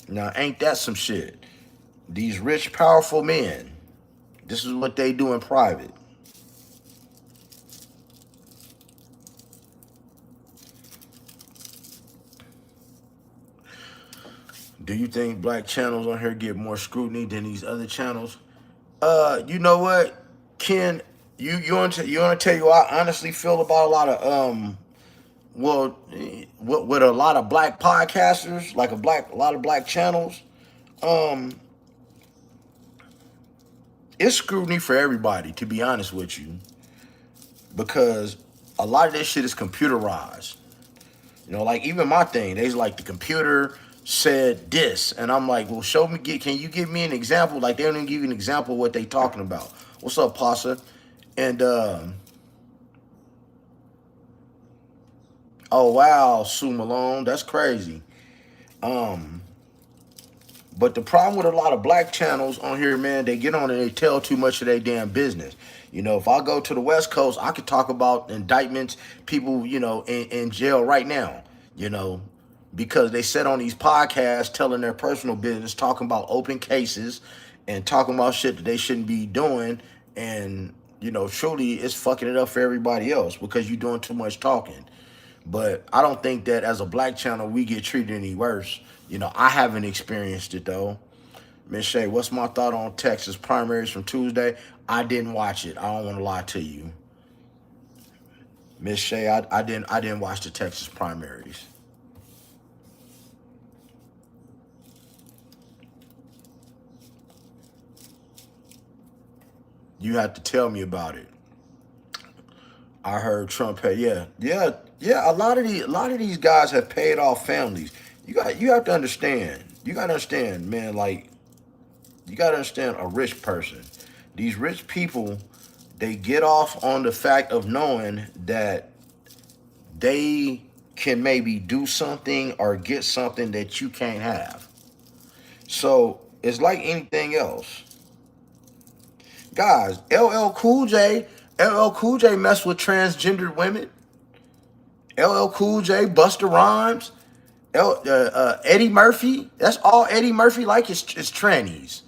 Now, ain't that some shit? These rich, powerful men, this is what they do in private. Do you think black channels on here get more scrutiny than these other channels? You know what, Ken? You want to tell you what I honestly feel about a lot of with a lot of black podcasters, like a lot of black channels. It's scrutiny for everybody, to be honest with you, because a lot of this shit is computerized. You know, like even my thing, they's like the computer said this, and I'm like, well, show me. Can you give me an example? Like they don't even give you an example of what they talking about. What's up, Pasa? And oh wow, Sue Malone, that's crazy. Um, But the problem with a lot of black channels on here, man, they get on and they tell too much of their damn business. You know, if I go to the West Coast, I could talk about indictments, people, you know, in jail right now, you know, because they sit on these podcasts telling their personal business, talking about open cases and talking about shit that they shouldn't be doing. And, you know, truly it's fucking it up for everybody else because you're doing too much talking. But I don't think that as a black channel we get treated any worse. You know, I haven't experienced it though. Miss Shay, what's my thought on Texas primaries from Tuesday? I didn't watch it. I don't want to lie to you. Miss Shay, I didn't watch the Texas primaries. You have to tell me about it. I heard Trump pay. Yeah. A lot of these guys have paid off families. You have to understand. You gotta understand, man. Like you gotta understand a rich person. These rich people, they get off on the fact of knowing that they can maybe do something or get something that you can't have. So it's like anything else. Guys, LL Cool J messed with transgendered women. LL Cool J, Busta Rhymes, Eddie Murphy. That's all Eddie Murphy like is trannies.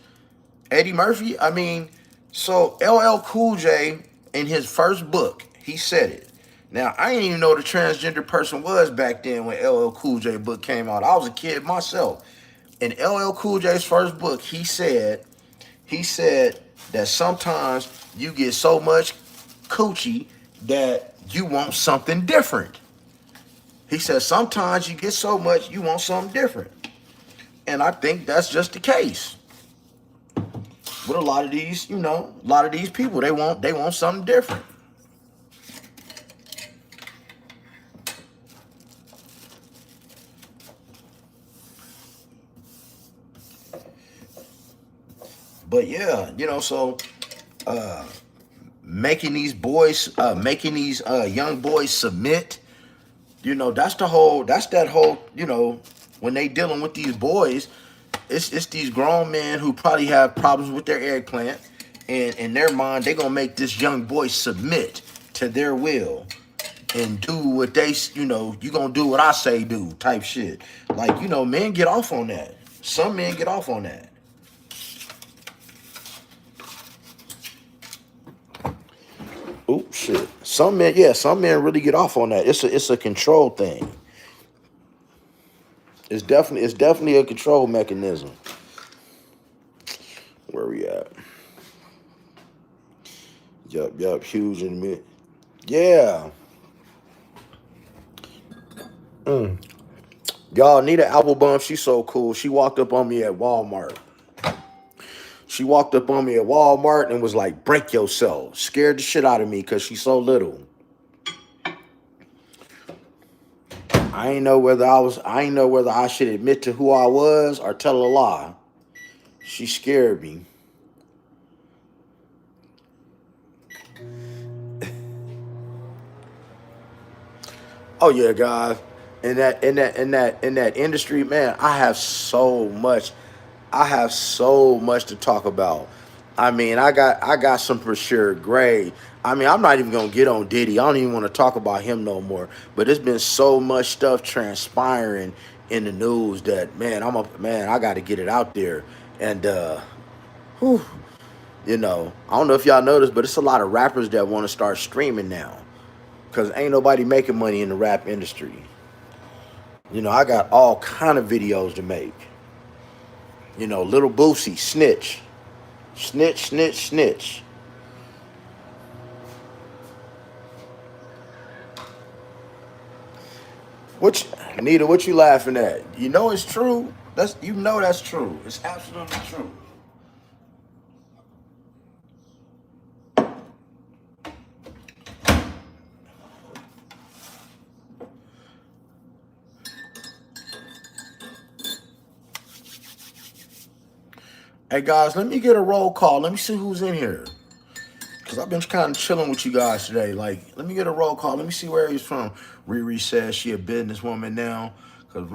Eddie Murphy, I mean, so LL Cool J in his first book, he said it. Now, I didn't even know what a transgender person was back then when LL Cool J book came out. I was a kid myself. In LL Cool J's first book, he said that sometimes you get so much coochie that you want something different. He said sometimes you get so much you want something different. And I think that's just the case with a lot of these, a lot of these people. They want something different. But yeah, so making these young boys submit, that's that whole, when they dealing with these boys, it's these grown men who probably have problems with their eggplant, and in their mind, they gonna make this young boy submit to their will and do what you gonna do what I say do type shit. Like, men get off on that. Some men get off on that. Oh shit. Some men really get off on that. It's a control thing. It's definitely a control mechanism. Where we at? Yup, huge in mid. Yeah. Y'all need an apple bum. She's so cool. She walked up on me at Walmart. She walked up on me at Walmart and was like, break yourself. Scared the shit out of me because she's so little. I ain't know whether I should admit to who I was or tell a lie. She scared me. Oh yeah, guys. In that industry, man, I have so much to talk about. I mean, I got some for sure grade. I mean, I'm not even gonna get on Diddy. I don't even want to talk about him no more. But there's been so much stuff transpiring in the news that, man, I got to get it out there. And whew, I don't know if y'all noticed, but it's a lot of rappers that want to start streaming now because ain't nobody making money in the rap industry. I got all kind of videos to make. Little Boosie, snitch, snitch, snitch, snitch. What, Nita? What you laughing at? You know it's true. That's true. It's absolutely true. Hey guys, let me get a roll call. Let me see who's in here. Cause I've been kind of chilling with you guys today. Like, let me get a roll call. Let me see where he's from. Riri says she a businesswoman now. Cause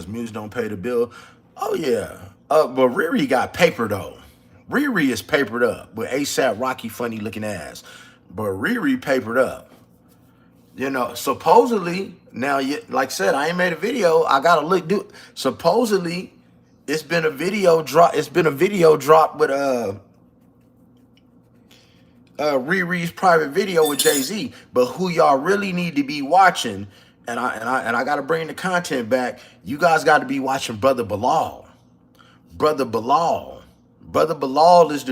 music don't pay the bill. Oh yeah. But Riri got paper though. Riri is papered up with ASAP Rocky funny looking ass. But Riri papered up. You know, supposedly, now, like I said, I ain't made a video. I gotta supposedly, it's been a video drop. It's been a video drop with Riri's private video with Jay-Z. But who y'all really need to be watching, and I gotta bring the content back. You guys got to be watching Brother Bilal. Brother Bilal. Brother Bilal is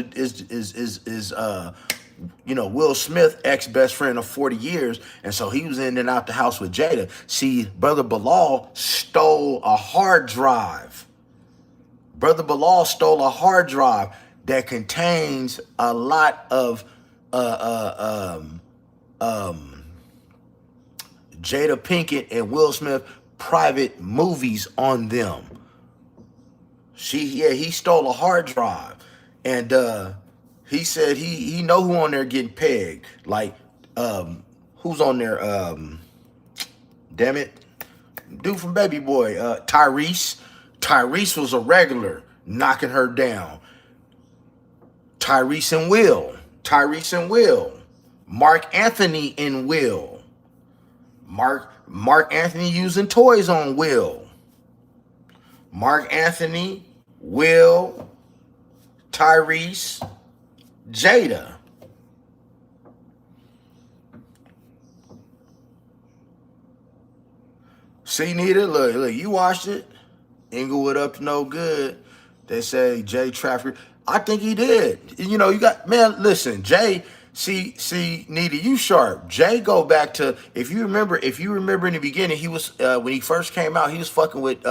Will Smith ex best friend of 40 years, and so he was in and out the house with Jada. See, Brother Bilal stole a hard drive. Brother Bilal stole a hard drive that contains a lot of Jada Pinkett and Will Smith private movies on them. He stole a hard drive, and he said he know who on there getting pegged. Like, who's on there? Damn it, dude from Baby Boy, Tyrese. Tyrese was a regular knocking her down. Tyrese and Will. Mark Anthony and Will. Mark Anthony using toys on Will. Mark Anthony, Will, Tyrese, Jada. See, Nita, look, you watched it. Inglewood up to no good. They say Jay trafficked. I think he did. You know, listen, Jay, see, Nita, you sharp. Jay go back to, if you remember in the beginning, he was, when he first came out, he was fucking with,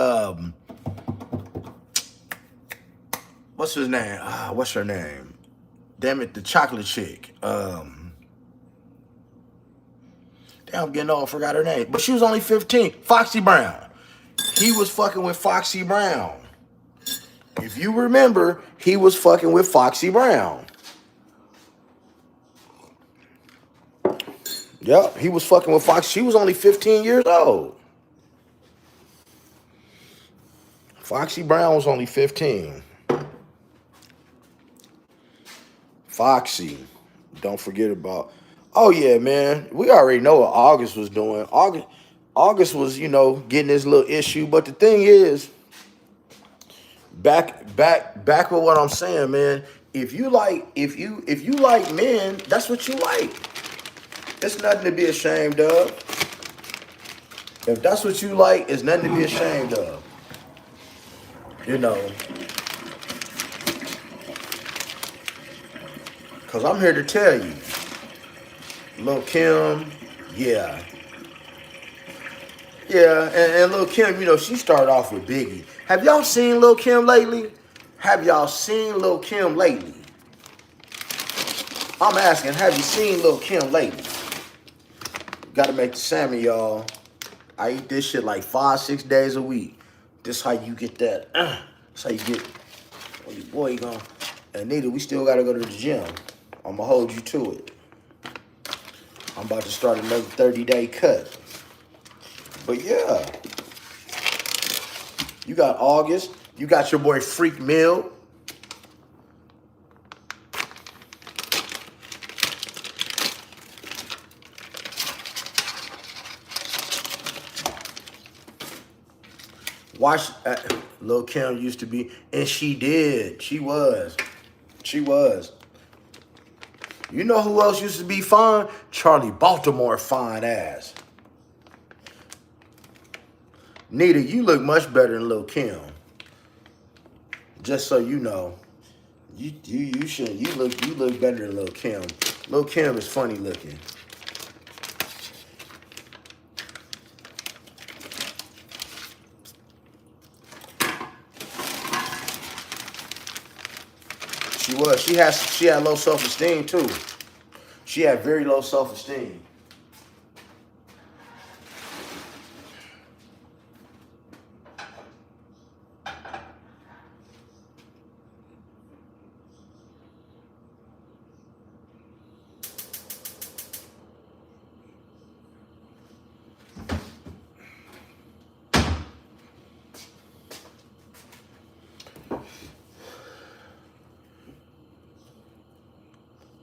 what's his name? What's her name? Damn it, the chocolate chick. Damn, I'm getting old, forgot her name. But she was only 15. Foxy Brown. He was fucking with Foxy Brown. If you remember, he was fucking with Foxy Brown. Yep, he was fucking with Foxy. She was only 15 years old. Foxy Brown was only 15. Foxy. Don't forget about. Oh yeah, man. We already know what August was doing. August was, getting this little issue. But the thing is, back with what I'm saying, man. If you like men, that's what you like. It's nothing to be ashamed of. If that's what you like, it's nothing to be ashamed of. Because I'm here to tell you, Lil' Kim, yeah. Yeah, and Lil' Kim, she started off with Biggie. Have y'all seen Lil' Kim lately? I'm asking, have you seen Lil' Kim lately? Gotta make the salmon, y'all. I eat this shit like 5-6 days a week. This how you get that. This how you get. Oh, your boy gone. And Nita, we still gotta go to the gym. I'm gonna hold you to it. I'm about to start another 30-day cut. But yeah, you got August. You got your boy Freak Mill. Watch, Lil' Kim used to be, and she did. She was. You know who else used to be fine? Charlie Baltimore fine ass. Nita, you look much better than Lil' Kim. Just so you know, you should. You look better than Lil' Kim. Lil' Kim is funny looking. She was. She had low self-esteem too. She had very low self-esteem.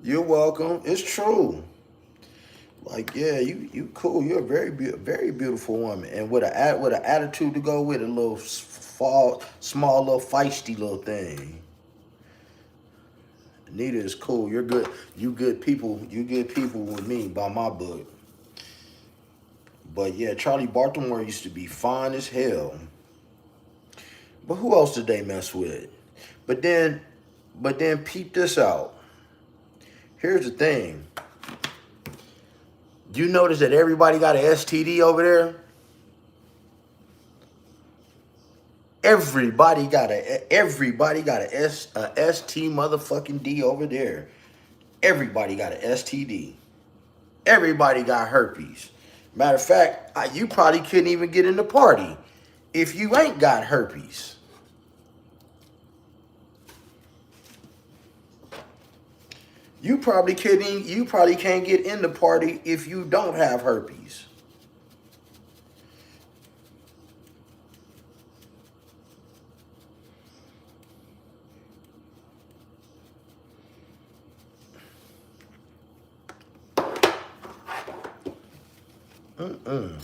You're welcome. It's true. Like, yeah, you cool. You're a very beautiful woman, and with an attitude to go with a little small little feisty little thing. Nita is cool. You're good. You good people. You good people with me by my book. But yeah, Charlie Baltimore used to be fine as hell. But who else did they mess with? But then, but then peep this out. Here's the thing. You notice that everybody got an STD over there? Everybody got a ST motherfucking D over there. Everybody got an STD. Everybody got herpes. Matter of fact, you probably couldn't even get in the party if you ain't got herpes. You probably can't get in the party if you don't have herpes. Mm-mm.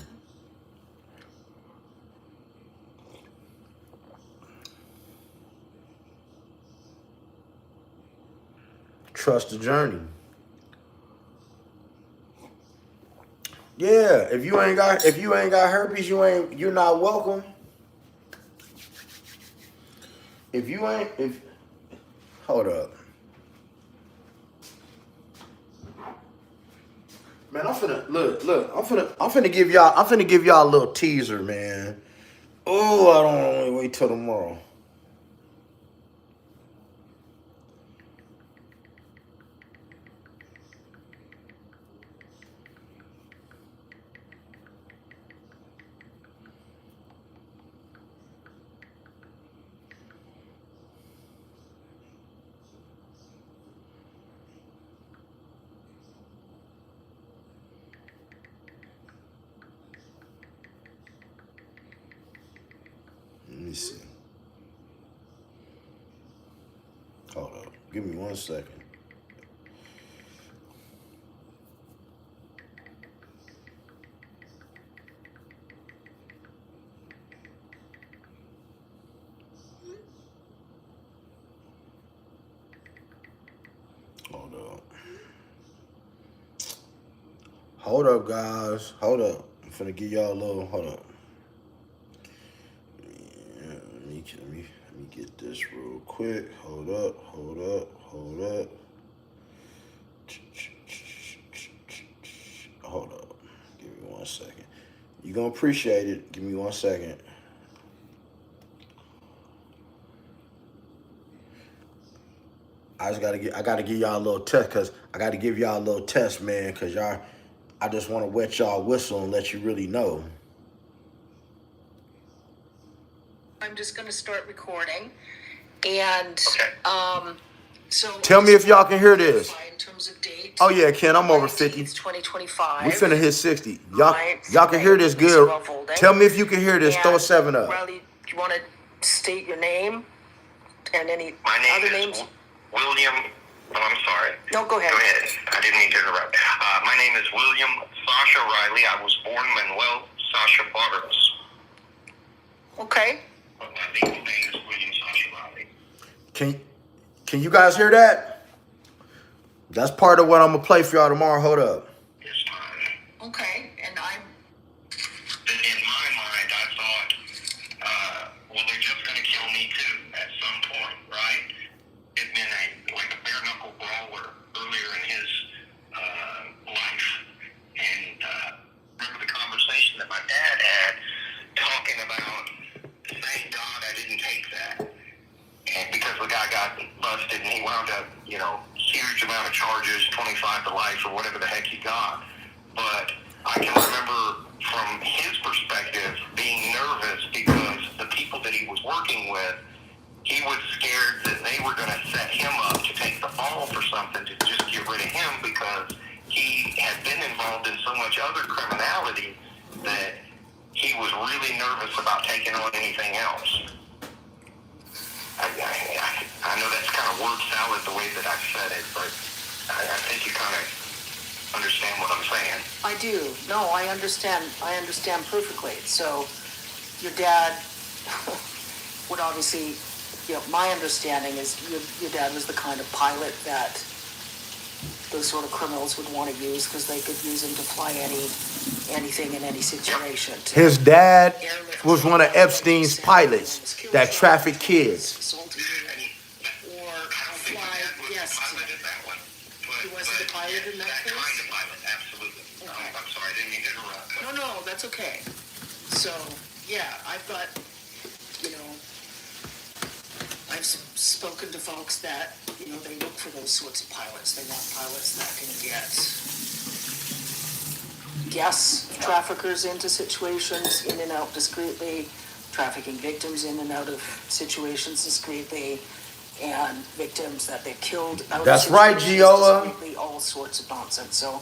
Trust the journey. Yeah, if you ain't got herpes, you're not welcome. If you ain't if hold up. Man, I'm finna give y'all a little teaser, man. Oh, I don't want to wait till tomorrow. Let me see. Hold up. Give me 1 second. Hold up. Hold up, guys. Hold up. I'm finna give y'all a little. Hold up. Yeah, let me get this real quick. Hold up. Hold up. Hold up. Hold up. Give me 1 second. You gonna appreciate it. Give me 1 second. I gotta give y'all a little test, cause I gotta give y'all a little test, man, cause I just wanna wet y'all whistle and let you really know. I'm just gonna start recording. And so tell me if y'all can hear this. In terms of date, oh yeah, Ken, I'm over 50. 2025. We finna hit 60. Y'all can hear this good. Tell me if you can hear this. Throw a 7 up. Riley, do you want to state your name and any other names? William. Oh, I'm sorry. No, go ahead. Go ahead. I didn't mean to interrupt. My name is William Sasha Riley. I was born Manuel Sasha Barros. Okay. But my legal name is William Sasha Riley. Can you guys hear that? That's part of what I'm gonna play for y'all tomorrow. Hold up. It's time. Okay, and in my mind, I thought, well, they're just gonna kill me too at some point, right? It'd been like a bare knuckle brawler earlier in his life, and remember the conversation that my dad had talking about, thank God I didn't take that. And because the guy got busted and he wound up, huge amount of charges, 25 to life or whatever the heck he got. But I can remember from his perspective being nervous because the people that he was working with, he was scared that they were going to set him up to take the fall for something to just get rid of him because he had been involved in so much other criminality that he was really nervous about taking on anything else. I know that's kind of word salad the way that I've said it, but I think you kind of understand what I'm saying. I do. No, I understand. I understand perfectly. So your dad would obviously, my understanding is your dad was the kind of pilot that those sort of criminals would want to use because they could use him to fly anything in any situation. His dad was one of Epstein's pilots that trafficked kids. Or fly guests. He wasn't a pilot in that case? Kind of pilot, absolutely. Okay. I'm sorry, I didn't mean to interrupt. No, that's okay. So, yeah, I've got, I've spoken to folks that, they look for those sorts of pilots. They want pilots that can guess traffickers into situations in and out discreetly, trafficking victims in and out of situations discreetly, and victims that they've killed out That's of right, situations Giola. discreetly, all sorts of nonsense. So,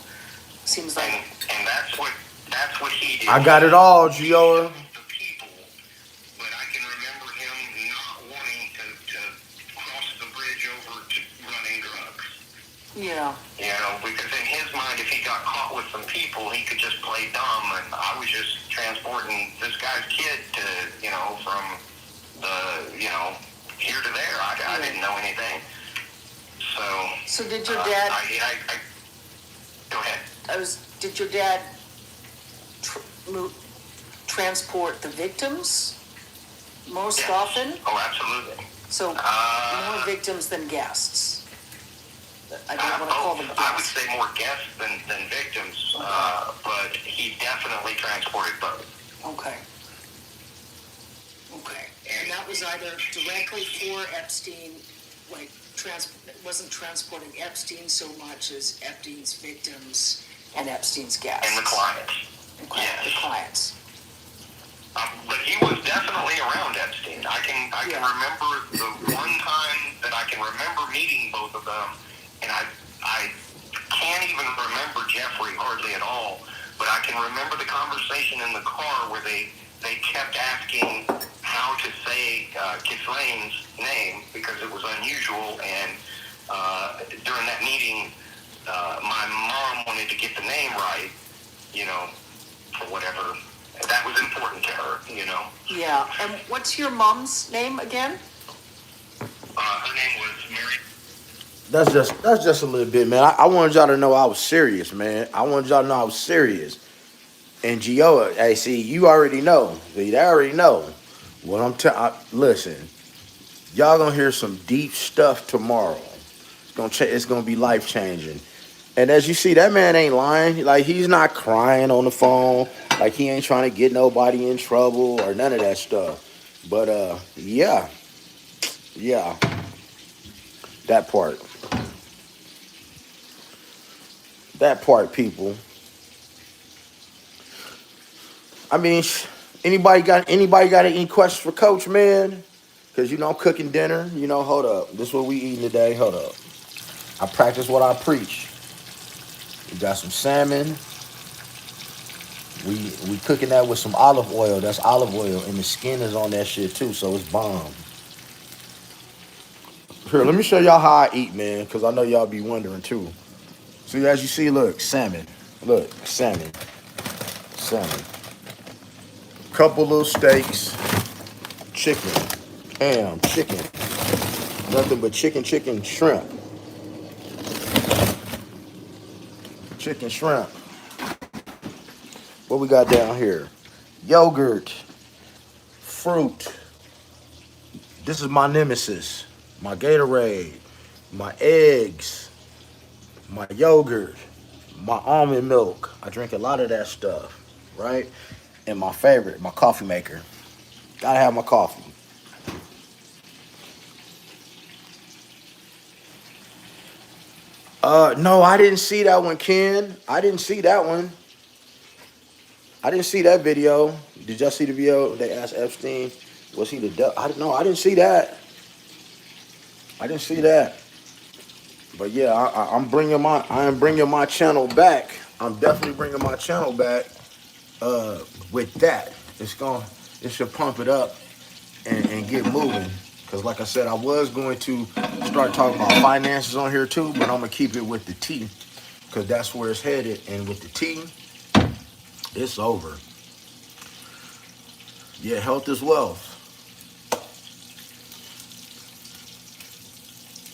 seems like... And that's what he did. I got it all, Giola. The people, but I can remember him not wanting to cross the bridge over to running drugs. Yeah. Because in his mind, if he got caught with some people, he could just play dumb, and I was just transporting this guy's kid to, from the, here to there. I didn't know anything. So did your dad... Go ahead. Did your dad transport the victims most often? Oh, absolutely. So more victims than guests. I don't want to call them guests. I would say more guests than victims, but he definitely transported both. Okay. And that was either directly for Epstein, like wasn't transporting Epstein so much as Epstein's victims and Epstein's guests. And the clients. Okay, yes. The clients. But he was definitely around Epstein. I can remember the one time that I can remember meeting both of them, and I can't even remember Jeffrey hardly at all, but I can remember the conversation in the car where they kept asking how to say Ghislaine's name because it was unusual, and during that meeting, my mom wanted to get the name right, for whatever. That was important to her, Yeah, and what's your mom's name again? Her name was Mary. That's just a little bit, man. I wanted y'all to know I was serious, man. I wanted y'all to know I was serious. And Gioa, hey, see, you already know. They already know what I'm telling. Listen, y'all gonna hear some deep stuff tomorrow. It's gonna be life changing. And as you see, that man ain't lying. Like, he's not crying on the phone. Like, he ain't trying to get nobody in trouble or none of that stuff. But yeah, that part, people. I mean, anybody got any questions for Coach, man? Because, I'm cooking dinner. Hold up. This is what we eating today. Hold up. I practice what I preach. We got some salmon. We cooking that with some olive oil. That's olive oil. And the skin is on that shit, too, so it's bomb. Here, let me show y'all how I eat, man, because I know y'all be wondering, too. So, as you see, look, salmon. Look, salmon. Couple little steaks, chicken, ham, chicken, nothing but chicken, shrimp, shrimp. What we got down here? Yogurt, fruit. This is my nemesis, my Gatorade, my eggs, my yogurt, my almond milk. I drink a lot of that stuff, right? And my favorite, my coffee maker. Gotta have my coffee. No, I didn't see that one, Ken. I didn't see that one. I didn't see that video. Did y'all see the video? They asked Epstein, was he the devil? I didn't see that. But yeah, I am bringing my channel back. I'm definitely bringing my channel back. With that, it should pump it up and get moving. Because like I said, I was going to start talking about finances on here too, but I'm gonna keep it with the T, because that's where it's headed. And with the T, it's over. Yeah, health is wealth.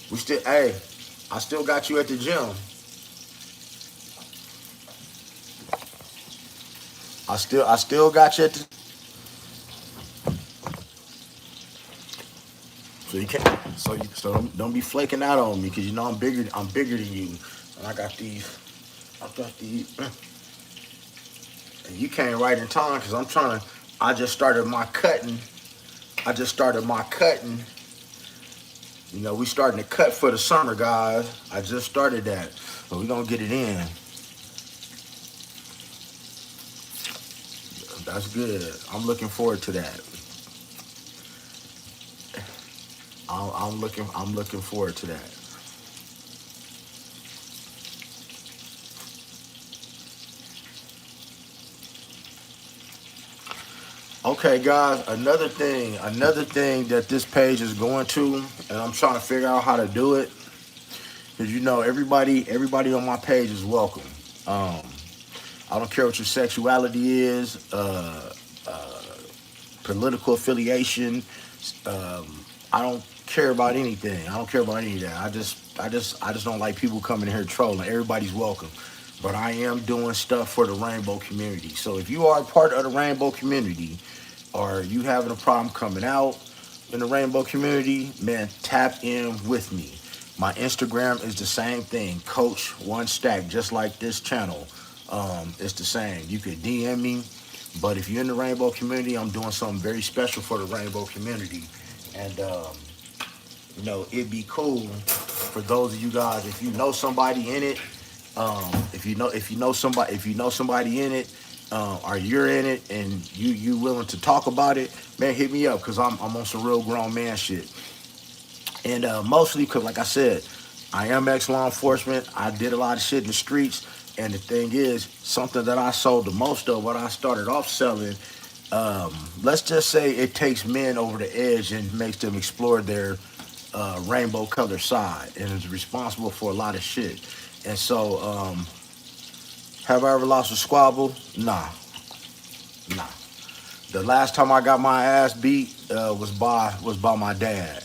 We still, hey, I still got you at the gym. I still got you at the. So you can't. So don't be flaking out on me, because you know I'm bigger. I'm bigger than you, and I got these. I got these. And you came right in time, because I'm trying to. I just started my cutting. I just started my cutting. You know, we starting to cut for the summer, guys. I just started that, so we gonna get it in. That's good. I'm looking forward to that. I'm looking forward to that. Okay, guys. Another thing that this page is going to, and I'm trying to figure out how to do it, because you know everybody on my page is welcome. Um, I don't care what your sexuality is, political affiliation. I don't care about anything. I don't care about any of that. I just don't like people coming in here trolling. Everybody's welcome. But I am doing stuff for the rainbow community. So if you are a part of the rainbow community, or you having a problem coming out in the rainbow community, man, tap in with me. My Instagram is the same thing, Coach One Stack, just like this channel. It's the same. You could DM me, but if you're in the rainbow community, I'm doing something very special for the rainbow community, and it'd be cool for those of you guys, if you know somebody in it, if you know somebody in it, or you're in it and you willing to talk about it, man, hit me up, because I'm on some real grown man shit. And mostly because, like I said, I am ex-law enforcement. I did a lot of shit in the streets. And the thing is, something that I sold the most of, what I started off selling, let's just say it takes men over the edge and makes them explore their rainbow color side, and is responsible for a lot of shit. And so, have I ever lost a squabble? Nah, nah. The last time I got my ass beat was by my dad.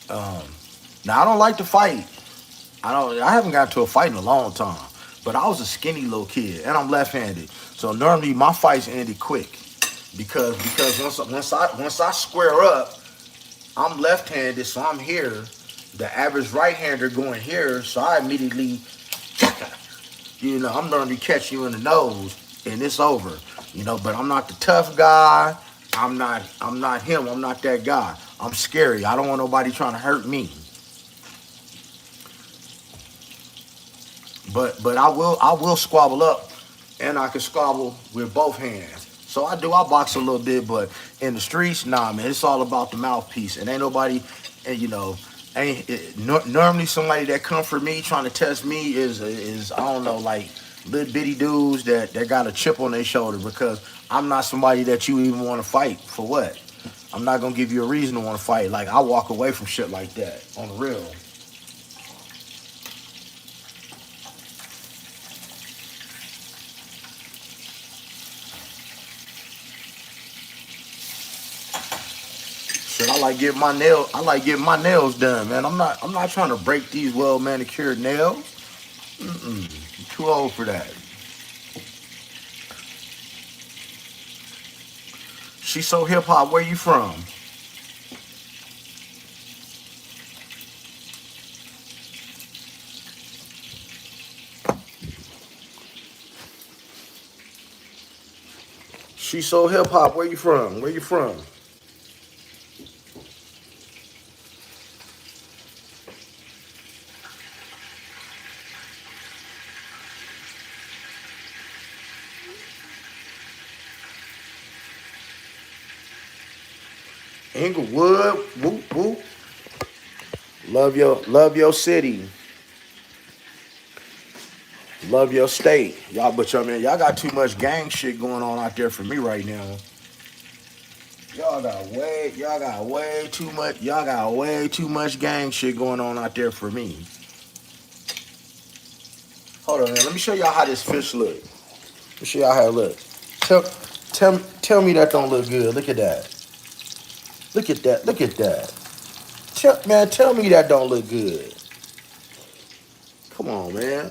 Um, Now I don't like to fight. I haven't got to a fight in a long time. But I was a skinny little kid, and I'm left-handed. So normally my fights ended quick, because once I square up, I'm left-handed, so I'm here. The average right-hander going here, so I immediately, I'm normally catch you in the nose, and it's over. But I'm not the tough guy. I'm not him. I'm not that guy. I'm scary. I don't want nobody trying to hurt me. But I will squabble up, and I can squabble with both hands. So I do. I box a little bit, but in the streets, nah, man, it's all about the mouthpiece, and ain't nobody, and normally somebody that come for me trying to test me is I don't know, like little bitty dudes that got a chip on their shoulder, because I'm not somebody that you even want to fight for. What? I'm not gonna give you a reason to want to fight. Like, I walk away from shit like that on the real. Shit, I like getting my nails done, man. I'm not trying to break these well manicured nails. I'm too old for that. She so hip hop. Where you from? She so hip hop. Where you from? Where you from? Inglewood. Whoop whoop. Love your city. Love your state. Y'all, but y'all, man, y'all got too much gang shit going on out there for me right now. Y'all got way too much gang shit going on out there for me. Hold on, man. Let me show y'all how this fish look. Let me show y'all how it look. Tell me that don't look good. Look at that. Look at that. Look at that. Tell me that don't look good. Come on, man.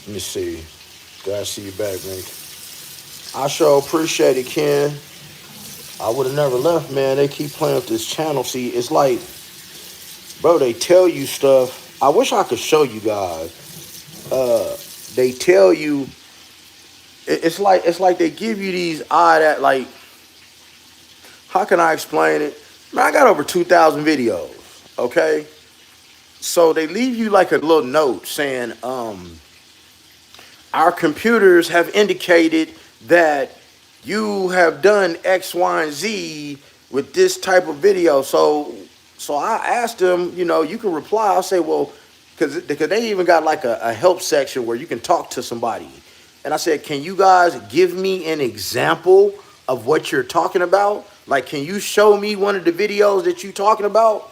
Let me see. Glad to see you back, man. I sure appreciate it, Ken. I would have never left, man. They keep playing with this channel. See, it's like, bro, they tell you stuff. I wish I could show you guys. They tell you. It's like they give you these that like. How can I explain it? Man, I got over 2,000 videos. Okay, so they leave you like a little note saying, our computers have indicated that you have done X, Y, and Z with this type of video. So I asked them, you can reply. I'll say, well, because they even got like a help section where you can talk to somebody. And I said, can you guys give me an example of what you're talking about? Like, can you show me one of the videos that you're talking about?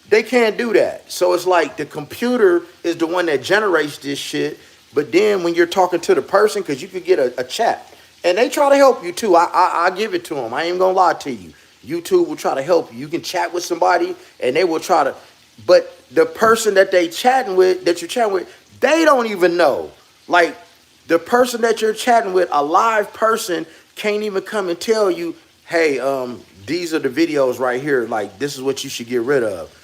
They can't do that. So it's like the computer is the one that generates this shit. But then when you're talking to the person, because you could get a chat, and they try to help you too. I give it to them. I ain't gonna lie to you. YouTube will try to help you. You can chat with somebody, and they will try to. But the person that you're chatting with, they don't even know. Like the person that you're chatting with, a live person, can't even come and tell you, hey, these are the videos right here. Like this is what you should get rid of.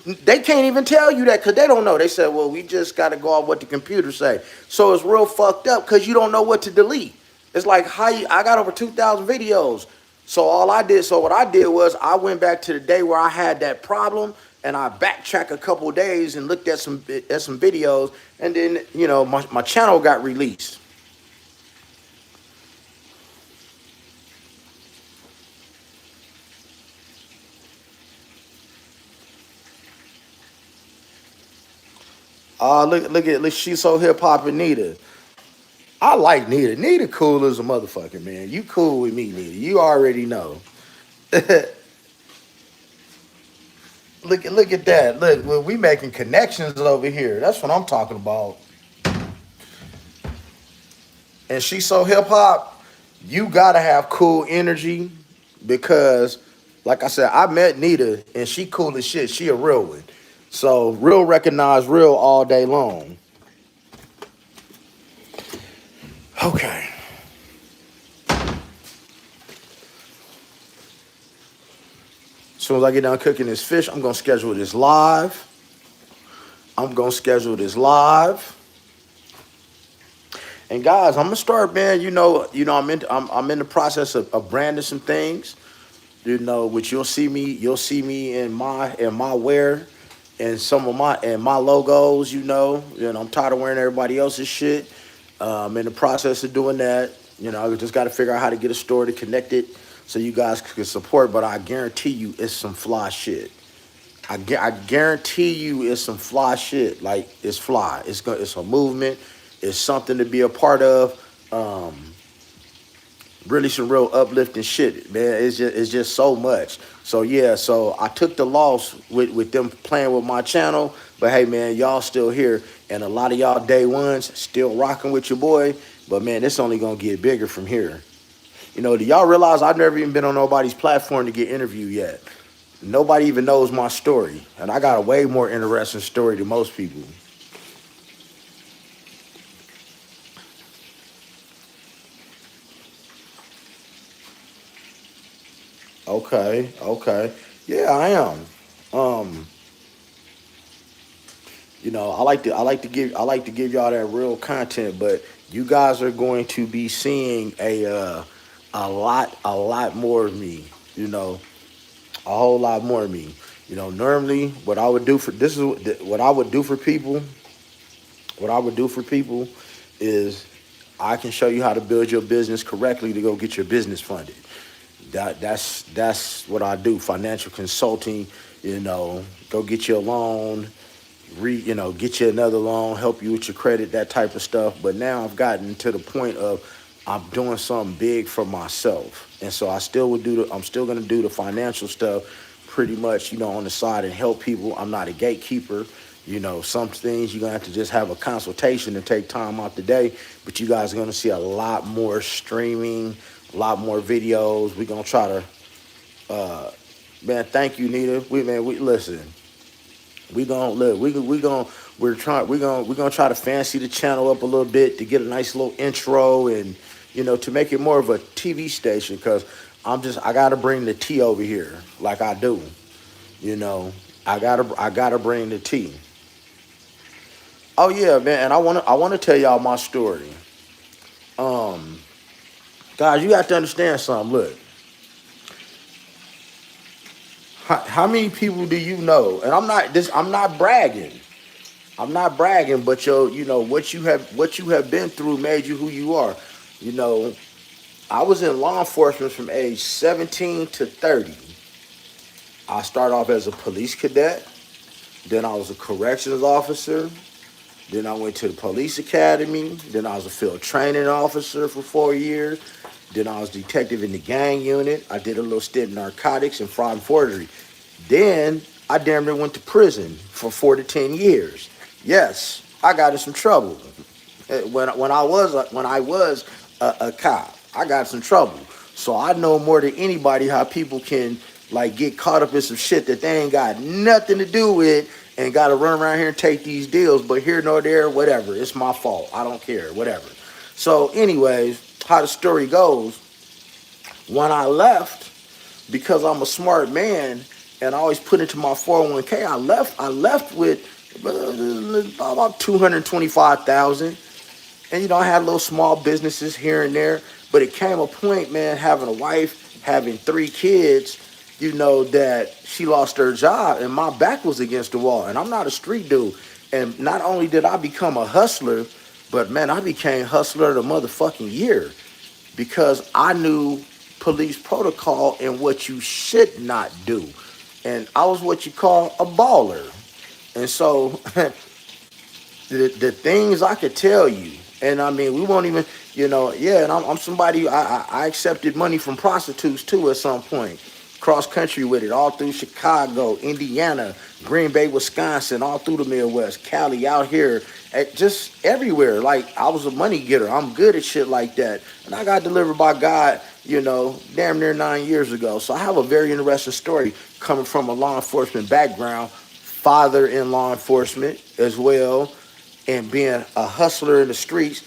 They can't even tell you that because they don't know. They said, well, we just got to go off what the computer say. So it's real fucked up because you don't know what to delete. It's like, I got over 2,000 videos. So what I did was I went back to the day where I had that problem and I backtracked a couple of days and looked at some videos. And then, my channel got released. Look, she's so hip hop and Nita. I like Nita. Nita cool as a motherfucker, man. You cool with me, Nita. You already know. Look at that. Look, we making connections over here. That's what I'm talking about. And she's so hip hop, you gotta have cool energy because, like I said, I met Nita and she cool as shit. She a real one. So real recognize real all day long. Okay. As soon as I get done cooking this fish, I'm gonna schedule this live. And guys, I'm gonna start, man. I'm in the process of branding some things. Which you'll see me in my wear and some of my logos. I'm tired of wearing everybody else's shit. I'm in the process of doing that. I just got to figure out how to get a store to connect it so you guys can support. But I guarantee you, it's some fly shit. I guarantee you, it's some fly shit. Like it's fly. It's a movement. It's something to be a part of. Really some real uplifting shit, man. It's just so much. So yeah, so I took the loss with them playing with my channel. But hey, man, y'all still here, and a lot of y'all day ones still rocking with your boy. But man, it's only gonna get bigger from here. Do y'all realize I've never even been on nobody's platform to get interviewed yet? Nobody even knows my story, and I got a way more interesting story than most people. Okay, okay. Yeah, I am. Um, I like to give y'all that real content, but you guys are going to be seeing a lot more of me. You know, a whole lot more of me. Normally what I would do for this is what I would do for people. What I would do for people is I can show you how to build your business correctly to go get your business funded. That's what I do. Financial consulting. Go get you a loan, get you another loan, help you with your credit, that type of stuff. But now I've gotten to the point of I'm doing something big for myself, and so I'm still gonna do the financial stuff, pretty much, on the side and help people. I'm not a gatekeeper. Some things you're gonna have to just have a consultation and take time out the day. But you guys are gonna see a lot more streaming, a lot more videos. We're gonna try to, man. Thank you, Nita. We listen. We gonna look. We're gonna try to fancy the channel up a little bit to get a nice little intro and to make it more of a TV station because I gotta bring the tea over here like I do. You know I gotta bring the tea. Oh yeah, man, and I wanna tell y'all my story. Um, Guys, you got to understand something. Look, how many people do you know? And I'm not bragging. I'm not bragging, but what you have been through made you who you are. You know, I was in law enforcement from age 17 to 30. I started off as a police cadet, then I was a corrections officer, then I went to the police academy, then I was a field training officer for 4 years, then I was detective in the gang unit. I did a little stint in narcotics and fraud and forgery. Then I damn near went to prison for 4 to 10 years. Yes, I got in some trouble. When I was a cop, I got in some trouble. So I know more than anybody how people can like get caught up in some shit that they ain't got nothing to do with and got to run around here and take these deals. But here nor there, whatever. It's my fault. I don't care. Whatever. So, anyways, how the story goes, when I left, because I'm a smart man and I always put into my 401k, I left with about 225,000. And I had little small businesses here and there, but it came a point, man, having a wife, having 3 kids, that she lost her job and my back was against the wall. And I'm not a street dude. And not only did I become a hustler, but man, I became hustler of the motherfucking year because I knew police protocol and what you should not do. And I was what you call a baller. And so the things I could tell you, and I mean, we won't even, yeah, and I'm somebody, I accepted money from prostitutes too at some point, cross country with it, all through Chicago, Indiana, Green Bay, Wisconsin, all through the Midwest, Cali, out here, just everywhere. Like, I was a money getter. I'm good at shit like that. And I got delivered by God, damn near 9 years ago. So I have a very interesting story coming from a law enforcement background, father in law enforcement as well, and being a hustler in the streets,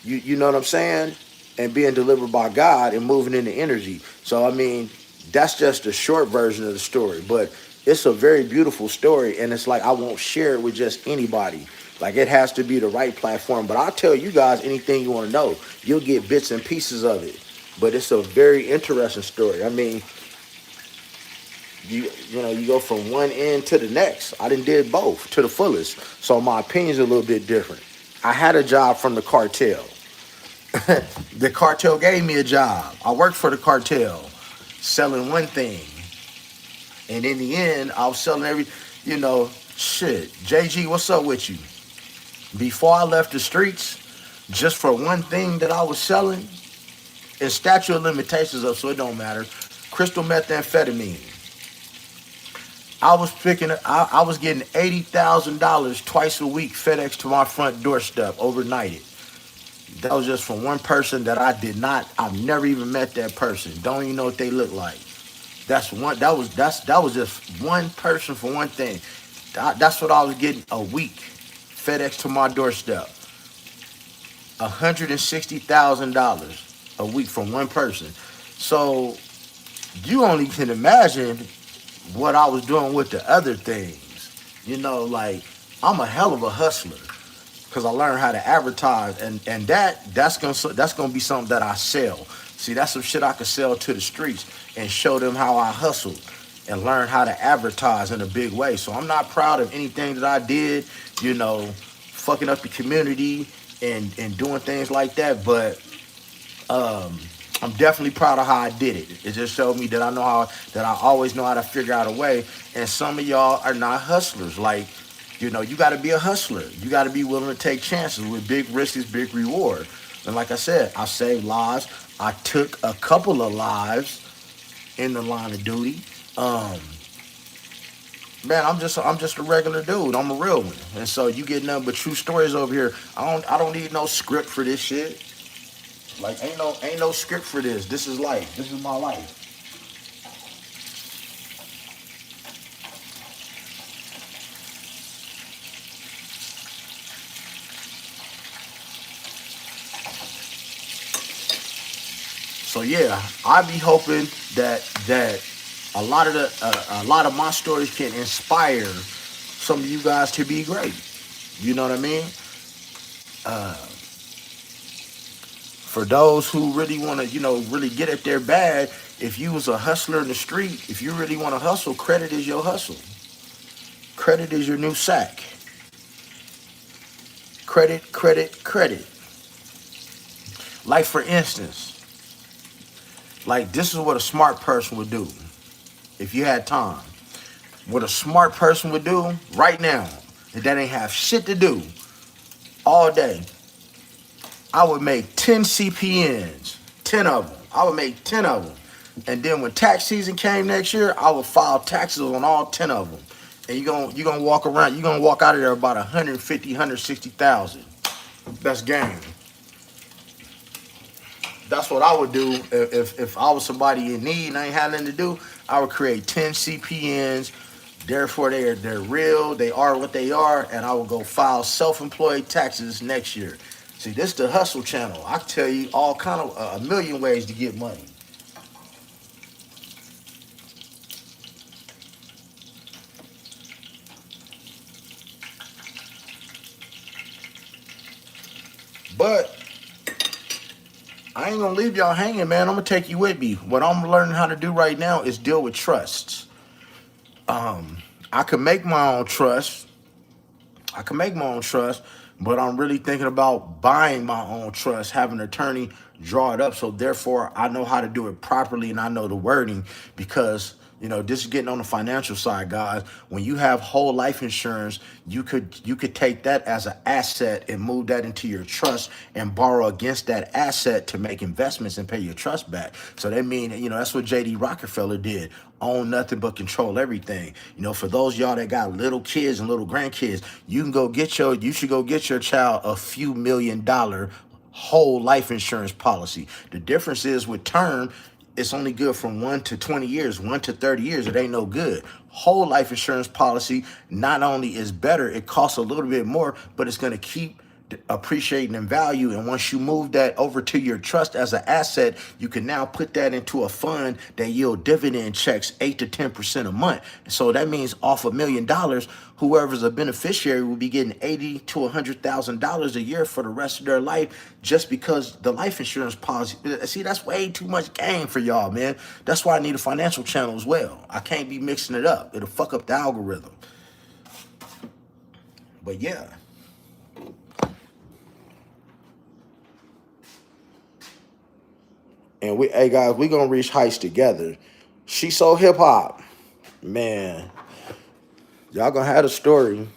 you know what I'm saying? And being delivered by God and moving into energy. So, I mean, that's just a short version of the story, but it's a very beautiful story. And it's like, I won't share it with just anybody. Like, it has to be the right platform. But I'll tell you guys anything you want to know. You'll get bits and pieces of it. But it's a very interesting story. I mean, you go from one end to the next. I done did both to the fullest. So my opinion's a little bit different. I had a job from the cartel. The cartel gave me a job. I worked for the cartel, selling one thing. And in the end, I was selling shit. JG, what's up with you? Before I left the streets, just for one thing that I was selling, and statute of limitations up, so it don't matter. Crystal methamphetamine. I was getting $80,000 twice a week FedEx to my front doorstep overnighted. That was just from one person that I've never even met that person. Don't even know what they look like. That was just one person for one thing. That's what I was getting a week. FedEx to my doorstep. $160,000 a week from one person. So you only can imagine what I was doing with the other things. You know, like I'm a hell of a hustler because I learned how to advertise, and that's gonna be something that I sell. See, that's some shit I could sell to the streets and show them how I hustled and learn how to advertise in a big way. So I'm not proud of anything that I did, you know, fucking up the community and doing things like that. But I'm definitely proud of how I did it. It just showed me that I always know how to figure out a way. And some of y'all are not hustlers. Like, you know, you got to be a hustler. You got to be willing to take chances. With big risk is big reward. And like I said, I saved lives. I took a couple of lives in the line of duty. Um, Man, I'm just a regular dude. I'm a real one. And so you get nothing but true stories over here. I don't need no script for this shit. Like ain't no script for this. This is life. This is my life. So yeah, I be hoping that a lot of my stories can inspire some of you guys to be great. You know what I mean? For those who really want to, really get at their bag, if you was a hustler in the street, if you really want to hustle, credit is your hustle. Credit is your new sack. Credit, credit, credit. Like for instance, like this is what a smart person would do if you had time. What a smart person would do right now, if that ain't have shit to do all day, I would make 10 CPNs, 10 of them. I would make 10 of them. And then when tax season came next year, I would file taxes on all 10 of them. And you're gonna walk around, you're gonna walk out of there about 150, 160,000. That's game. That's what I would do if I was somebody in need and I ain't had nothing to do. I would create 10 CPNs. Therefore, they're real. They are what they are, and I will go file self-employed taxes next year. See, this is the hustle channel. I tell you all kind of a million ways to get money. But I ain't gonna leave y'all hanging, man. I'm gonna take you with me. What I'm learning how to do right now is deal with trusts. I can make my own trust. I can make my own trust, but I'm really thinking about buying my own trust, having an attorney draw it up. So therefore, I know how to do it properly and I know the wording because this is getting on the financial side, guys. When you have whole life insurance, you could take that as an asset and move that into your trust and borrow against that asset to make investments and pay your trust back. So that means, that's what JD Rockefeller did. Own nothing but control everything. For those of y'all that got little kids and little grandkids, you should go get your child a few $1 million whole life insurance policy. The difference is with term, it's only good from 1 to 20 years, 1 to 30 years. It ain't no good. Whole life insurance policy not only is better, it costs a little bit more, but it's going to keep appreciating in value. And once you move that over to your trust as an asset, you can now put that into a fund that yield dividend checks 8 to 10% a month. So that means off $1 million, whoever's a beneficiary will be getting $80 to $100,000 a year for the rest of their life, just because the life insurance policy. See, that's way too much game for y'all, man. That's why I need a financial channel as well. I can't be mixing it up. It'll fuck up the algorithm. But yeah. And hey guys, we gonna reach heights together. She so hip hop, man. Y'all gonna have a story,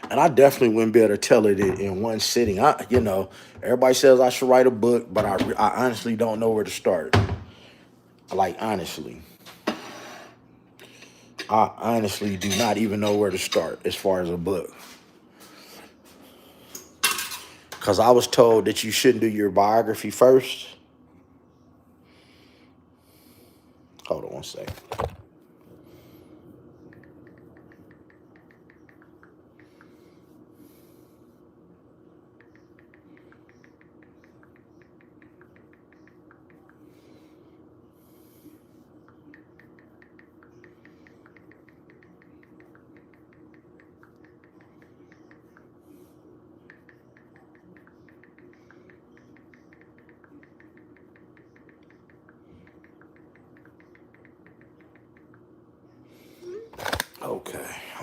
and I definitely wouldn't be able to tell it in one sitting. Everybody says I should write a book, but I honestly don't know where to start. Like honestly, I honestly do not even know where to start as far as a book, because I was told that you shouldn't do your biography first. Hold on one second.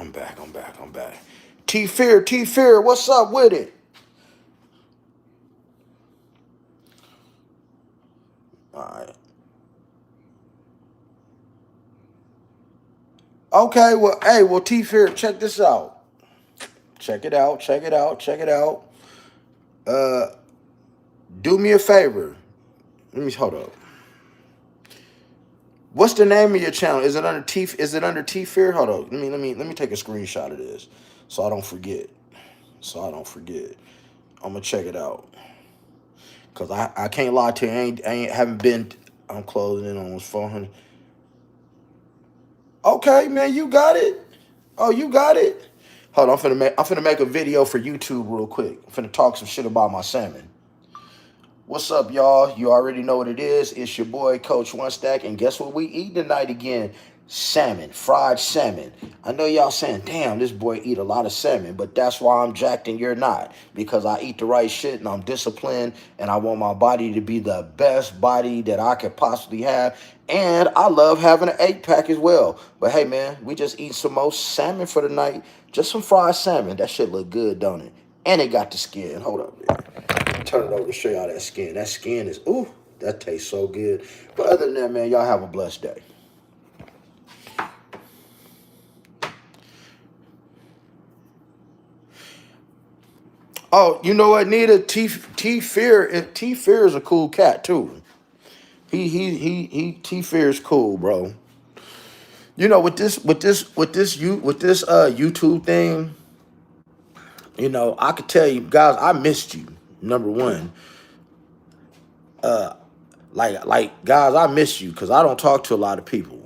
I'm back. T Fear, what's up with it? All right. Okay, well, hey, well, T Fear, check this out. Check it out, check it out, check it out. Uh, do me a favor. Let me hold up. What's the name of your channel? Is it under T? Is it under T Fear? Hold on. Let me take a screenshot of this so I don't forget. So I don't forget. I'm gonna check it out. Cause I can't lie to you. I ain't haven't been. I'm closing in on almost 400. Okay, man, you got it. Oh, you got it. Hold on, I'm finna make a video for YouTube real quick. I'm finna talk some shit about my salmon. What's up, y'all? You already know what it is. It's your boy, Coach One Stack, and guess what we eat tonight again? Salmon, fried salmon. I know y'all saying, damn, this boy eat a lot of salmon, but that's why I'm jacked and you're not. Because I eat the right shit and I'm disciplined and I want my body to be the best body that I could possibly have. And I love having an 8-pack as well. But hey, man, we just eat some more salmon for the night. Just some fried salmon. That shit look good, don't it? And it got the skin. Hold up, man. Turn it over to show y'all that skin. That skin is, ooh, that tastes so good. But other than that, man, y'all have a blessed day. Oh, you know what, Nita? T Fear is a cool cat too. He T Fear is cool, bro. You know, with this YouTube thing, you know, I could tell you guys, I missed you. Number one. Like guys, I miss you because I don't talk to a lot of people.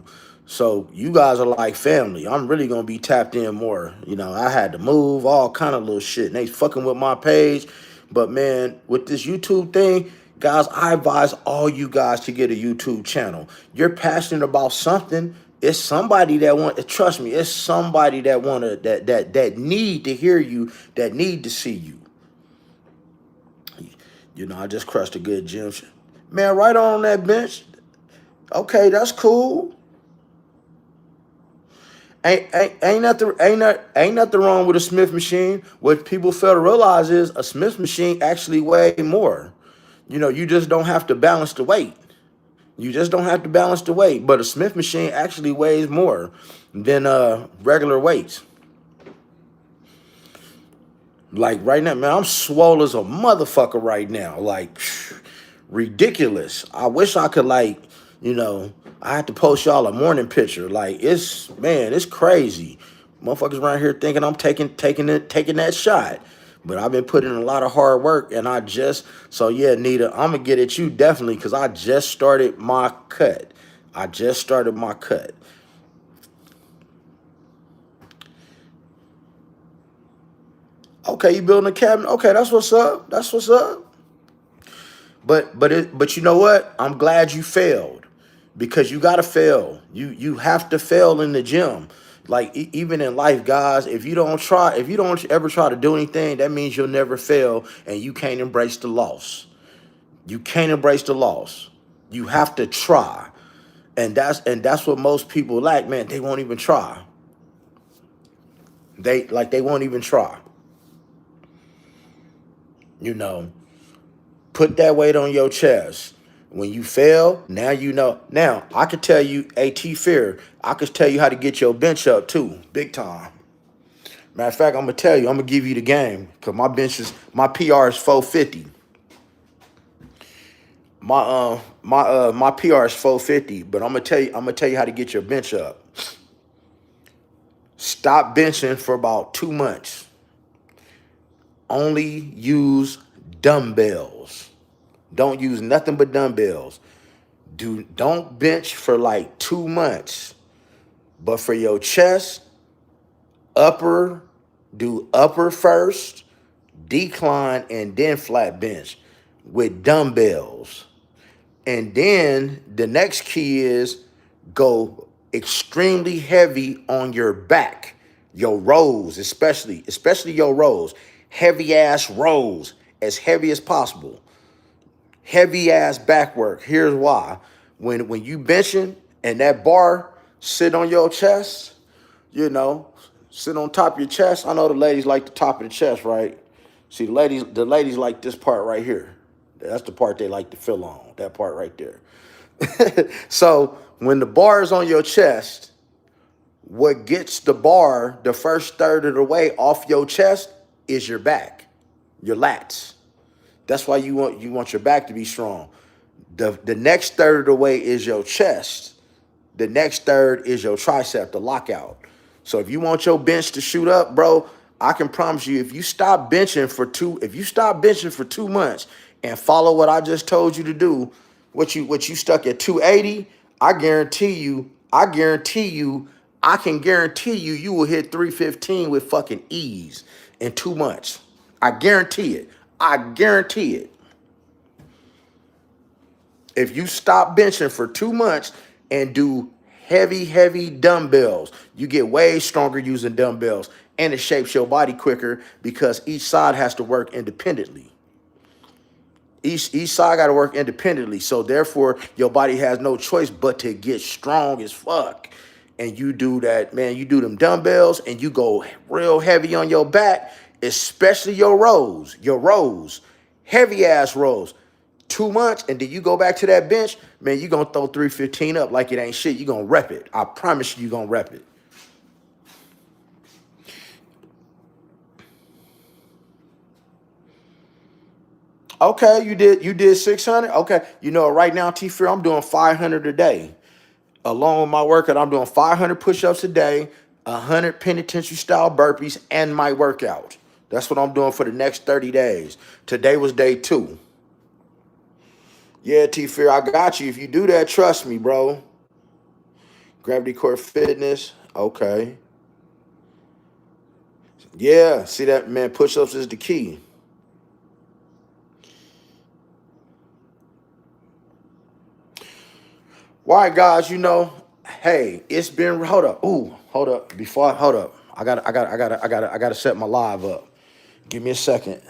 So you guys are like family. I'm really gonna be tapped in more. You know, I had to move, all kind of little shit. And they fucking with my page. But man, with this YouTube thing, guys, I advise all you guys to get a YouTube channel. You're passionate about something. It's somebody that trust me, it's somebody that that need to hear you, that need to see you. You know, I just crushed a good gym. Man, right on that bench. Okay, that's cool. Ain't nothing wrong with a Smith machine. What people fail to realize is a Smith machine actually weighs more. You know, you just don't have to balance the weight. You just don't have to balance the weight. But a Smith machine actually weighs more than regular weights. Like right now, man, I'm swole as a motherfucker right now. Like ridiculous. I wish I could you know, I had to post y'all a morning picture. Like it's crazy. Motherfuckers around here thinking I'm taking that shot. But I've been putting in a lot of hard work and so yeah, Nita, I'm gonna get at you definitely because I just started my cut. I just started my cut. Okay, you building a cabinet? Okay, that's what's up. That's what's up. But you know what? I'm glad you failed because you gotta fail. You have to fail in the gym. Like even in life, guys, if you don't ever try to do anything, that means you'll never fail and you can't embrace the loss. You can't embrace the loss. You have to try. And that's what most people lack, man. They won't even try. They won't even try. You know. Put that weight on your chest. When you fail, now you know. Now, I could tell you, AT Fear, I could tell you how to get your bench up too, big time. Matter of fact, I'm gonna tell you, I'm gonna give you the game. Cause my PR is 450. My PR is 450, but I'm gonna tell you how to get your bench up. Stop benching for about 2 months. Only use dumbbells. Don't use nothing but dumbbells. Don't bench for like 2 months. But for your chest, upper, do upper first, decline, and then flat bench with dumbbells. And then the next key is go extremely heavy on your back, your rows, especially your rows. Heavy ass rows, as heavy as possible. Heavy ass back work. Here's why. When you benching and that bar sit on your chest, you know, Sit on top of your chest. I know the ladies like the top of the chest, right? See, the ladies like this part right here. That's the part they like to feel on. That part right there. So when the bar is on your chest, what gets the bar the first third of the way off your chest is your back, your lats. That's why you want your back to be strong. The next third of the way is your chest. The next third is your tricep, the lockout. So if you want your bench to shoot up, bro, I can promise you, if you stop benching for 2 months and follow what I just told you to do, what you stuck at 280, I can guarantee you, you will hit 315 with fucking ease in 2 months. I guarantee it. I guarantee it. If you stop benching for 2 months and do heavy dumbbells, you get way stronger using dumbbells, and it shapes your body quicker because each side has to work independently. Each side got to work independently. So therefore, your body has no choice but to get strong as fuck. And you do that, man. You do them dumbbells and you go real heavy on your back, especially your rows, heavy ass rows. 2 months, and then you go back to that bench, man, you gonna throw 315 up like it ain't shit. You gonna rep it. I promise you gonna rep it. Okay, you did 600. Okay, right now, T-Fear, I'm doing 500 a day. Along with my workout, I'm doing 500 push-ups a day, 100 penitentiary style burpees, and my workout. That's what I'm doing for the next 30 days. Today was day 2. Yeah, T-Fear, I got you. If you do that, trust me, bro. Gravity Core Fitness. Okay. Yeah, see that, man, push-ups is the key. Why, guys, hey, it's been, hold up. Hold up. Hold up. I gotta set my live up. Give me a second.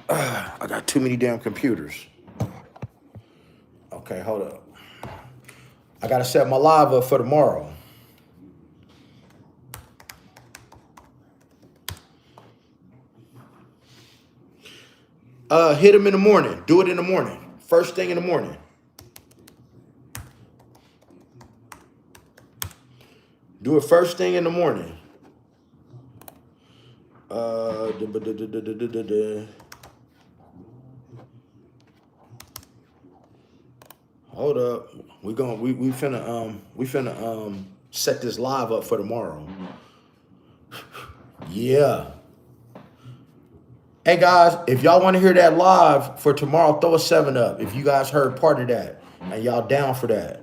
I got too many damn computers. Okay, hold up. I gotta set my live up for tomorrow. Hit them in the morning. Do it in the morning. First thing in the morning. Do it first thing in the morning. Hold up. We finna set this live up for tomorrow. Yeah. Hey guys, if y'all want to hear that live for tomorrow, throw a 7 up. If you guys heard part of that and y'all down for that.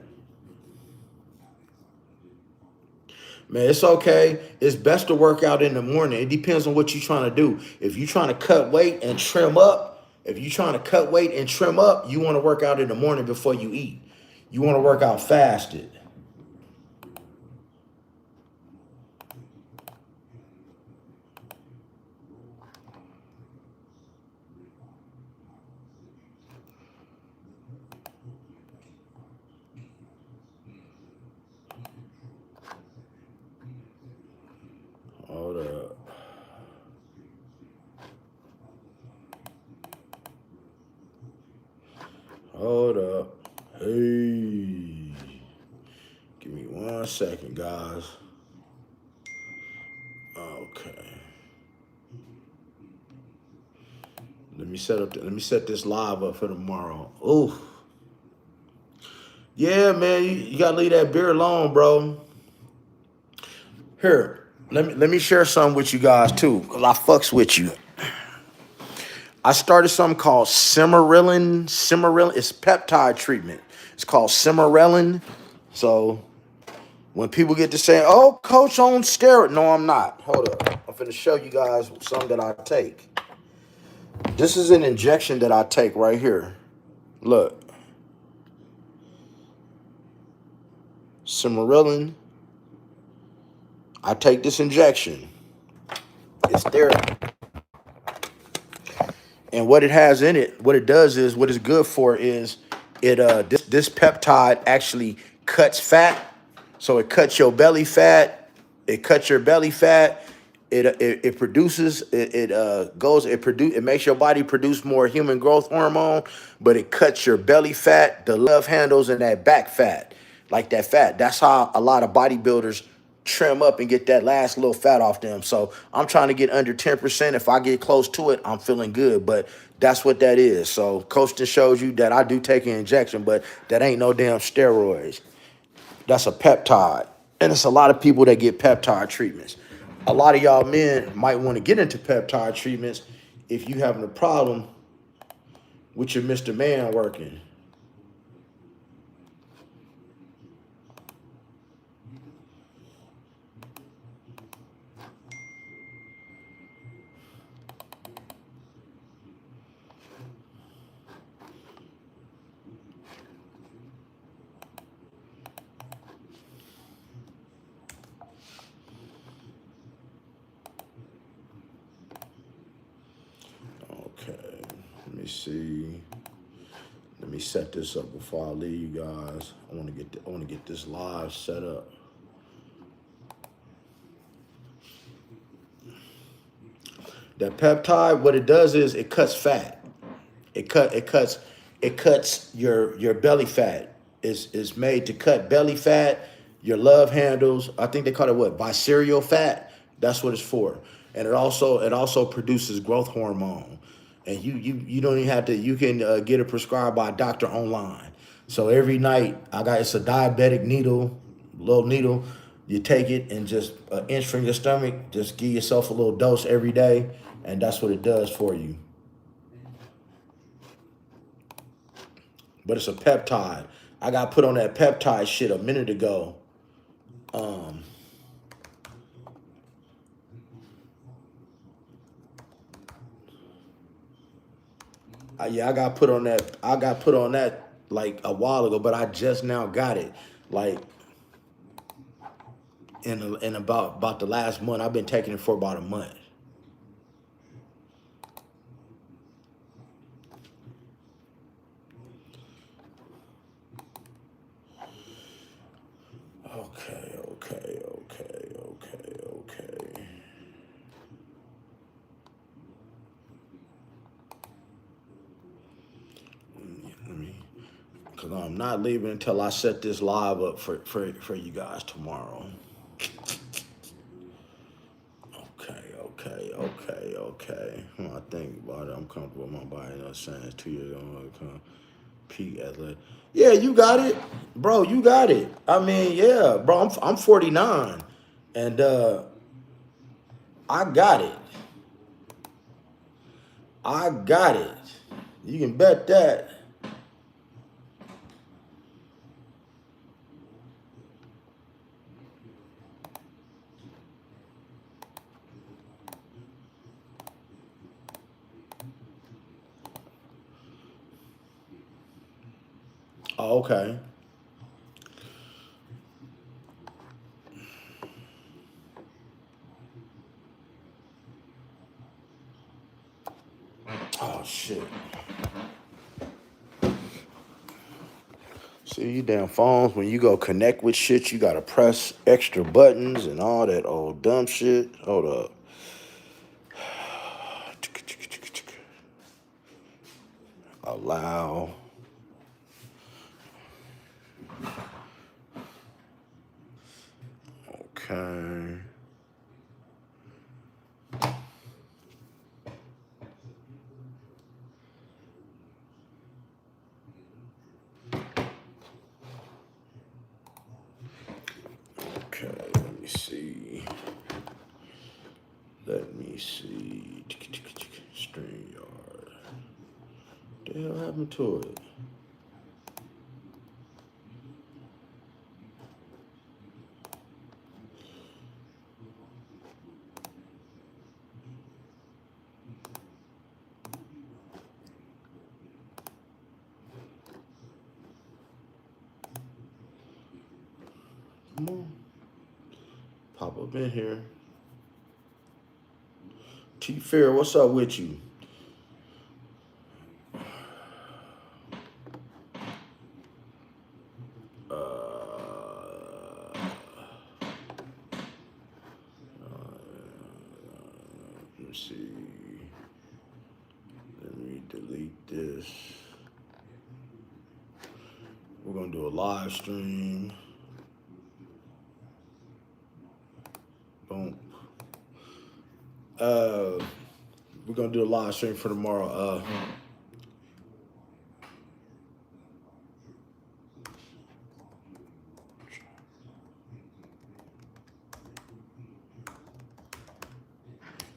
Man, it's okay. It's best to work out in the morning. It depends on what you're trying to do. If you're trying to cut weight and trim up, you want to work out in the morning before you eat. You want to work out fasted. Hold up. Hold up. Hey. Give me 1 second, guys. Okay. Let me set this live up for tomorrow. Ooh. Yeah, man, you gotta leave that beer alone, bro. Here, let me share something with you guys too, because I fucks with you. I started something called Cimarillin. It's peptide treatment. It's called Cimarillin. So when people get to say, "Oh, coach on steroid," no, I'm not. Hold up. I'm finna show you guys something that I take. This is an injection that I take right here. Look. Cimarillin. I take this injection. It's therapy. And what it has in it, what it's good for is this peptide actually cuts fat. So it cuts your belly fat. it cuts your belly fat. It produces it makes your body produce more human growth hormone, but it cuts your belly fat, the love handles, and that back fat, like that fat. That's how a lot of bodybuilders trim up and get that last little fat off them. So I'm trying to get under 10%. If I get close to it, I'm feeling good. But that's what that is. So Coastin shows you that I do take an injection, but that ain't no damn steroids. That's a peptide. And it's a lot of people that get peptide treatments. A lot of y'all men might want to get into peptide treatments if you having a problem with your Mr. Man working. Okay, let me see. Let me set this up before I leave you guys. I want to get this live set up. That peptide, what it does is it cuts fat. It cuts your belly fat. Is made to cut belly fat, your love handles. I think they call it what? Visceral fat. That's what it's for. And it also produces growth hormone. And you don't even have to. You can get it prescribed by a doctor online. So every night it's a diabetic needle, little needle. You take it and just an inch from your stomach. Just give yourself a little dose every day, and that's what it does for you. But it's a peptide. I got put on that peptide shit a minute ago. Um, yeah, I got put on that. I got put on that like a while ago, but I just now got it. Like in about the last month. I've been taking it for about a month. Okay. Because I'm not leaving until I set this live up for you guys tomorrow. Okay. When I think about it, I'm comfortable with my body. You know what I'm saying? It's 2 years ago. Peak athletic. Yeah, you got it, bro. You got it. I mean, yeah, bro. I'm 49, and I got it. I got it. You can bet that. Oh, okay. Oh shit. See, you damn phones, when you go connect with shit, you gotta press extra buttons and all that old dumb shit. Hold up. Allow. Okay. Okay, let me see. Let me see. StreamYard. What the hell happened to it? Come on. Pop up in here. T Fair, what's up with you? Let's see. Let me delete this. We're gonna do a live stream. Boom. We're gonna do a live stream for tomorrow.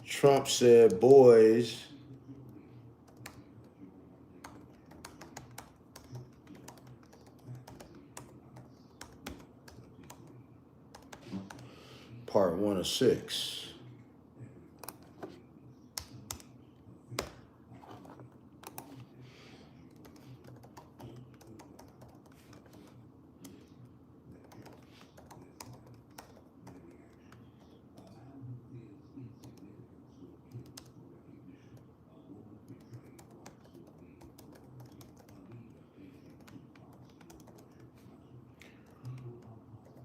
Trump said, boys. Part 1 of 6.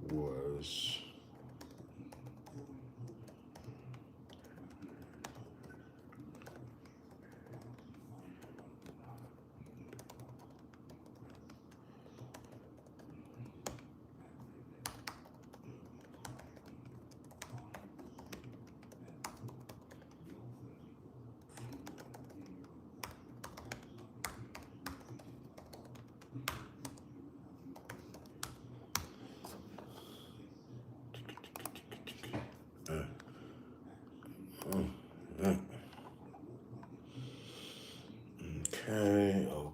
Was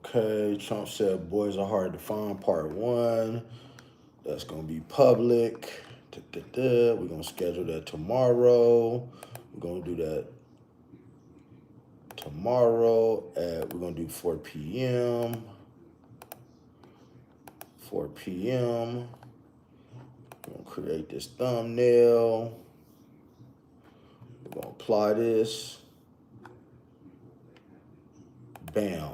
okay. Trump said boys are hard to find, part 1. That's gonna be public. We're gonna schedule that tomorrow. We're gonna do that tomorrow we're gonna do 4 p.m. 4 p.m. We're gonna create this thumbnail. We're gonna apply this. Bam.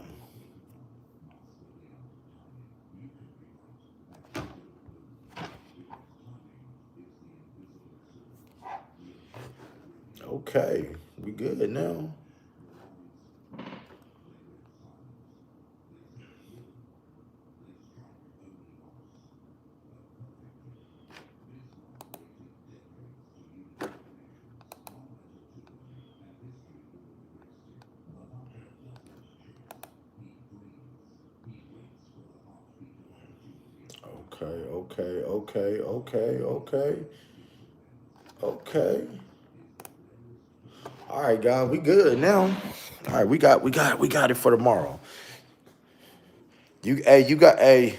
Okay, we good now. Okay. All right, guys, we good now. All right, we got it for tomorrow. You got a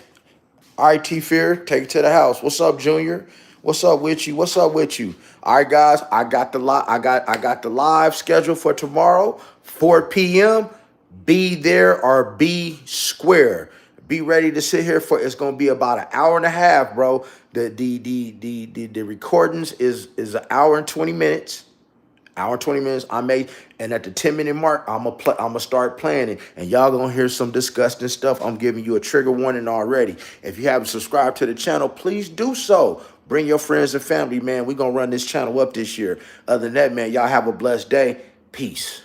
IT Fear, take it to the house. What's up, Junior? What's up with you? All right, guys, I got the live schedule for tomorrow, 4 p.m. Be there or be square. Be ready to sit here for. It's gonna be about an hour and a half, bro. The recordings is an hour and 20 minutes. Hour and 20 minutes. And at the 10-minute mark, I'ma start playing it, and y'all gonna hear some disgusting stuff. I'm giving you a trigger warning already. If you haven't subscribed to the channel, please do so. Bring your friends and family, man. We gonna run this channel up this year. Other than that, man, y'all have a blessed day. Peace.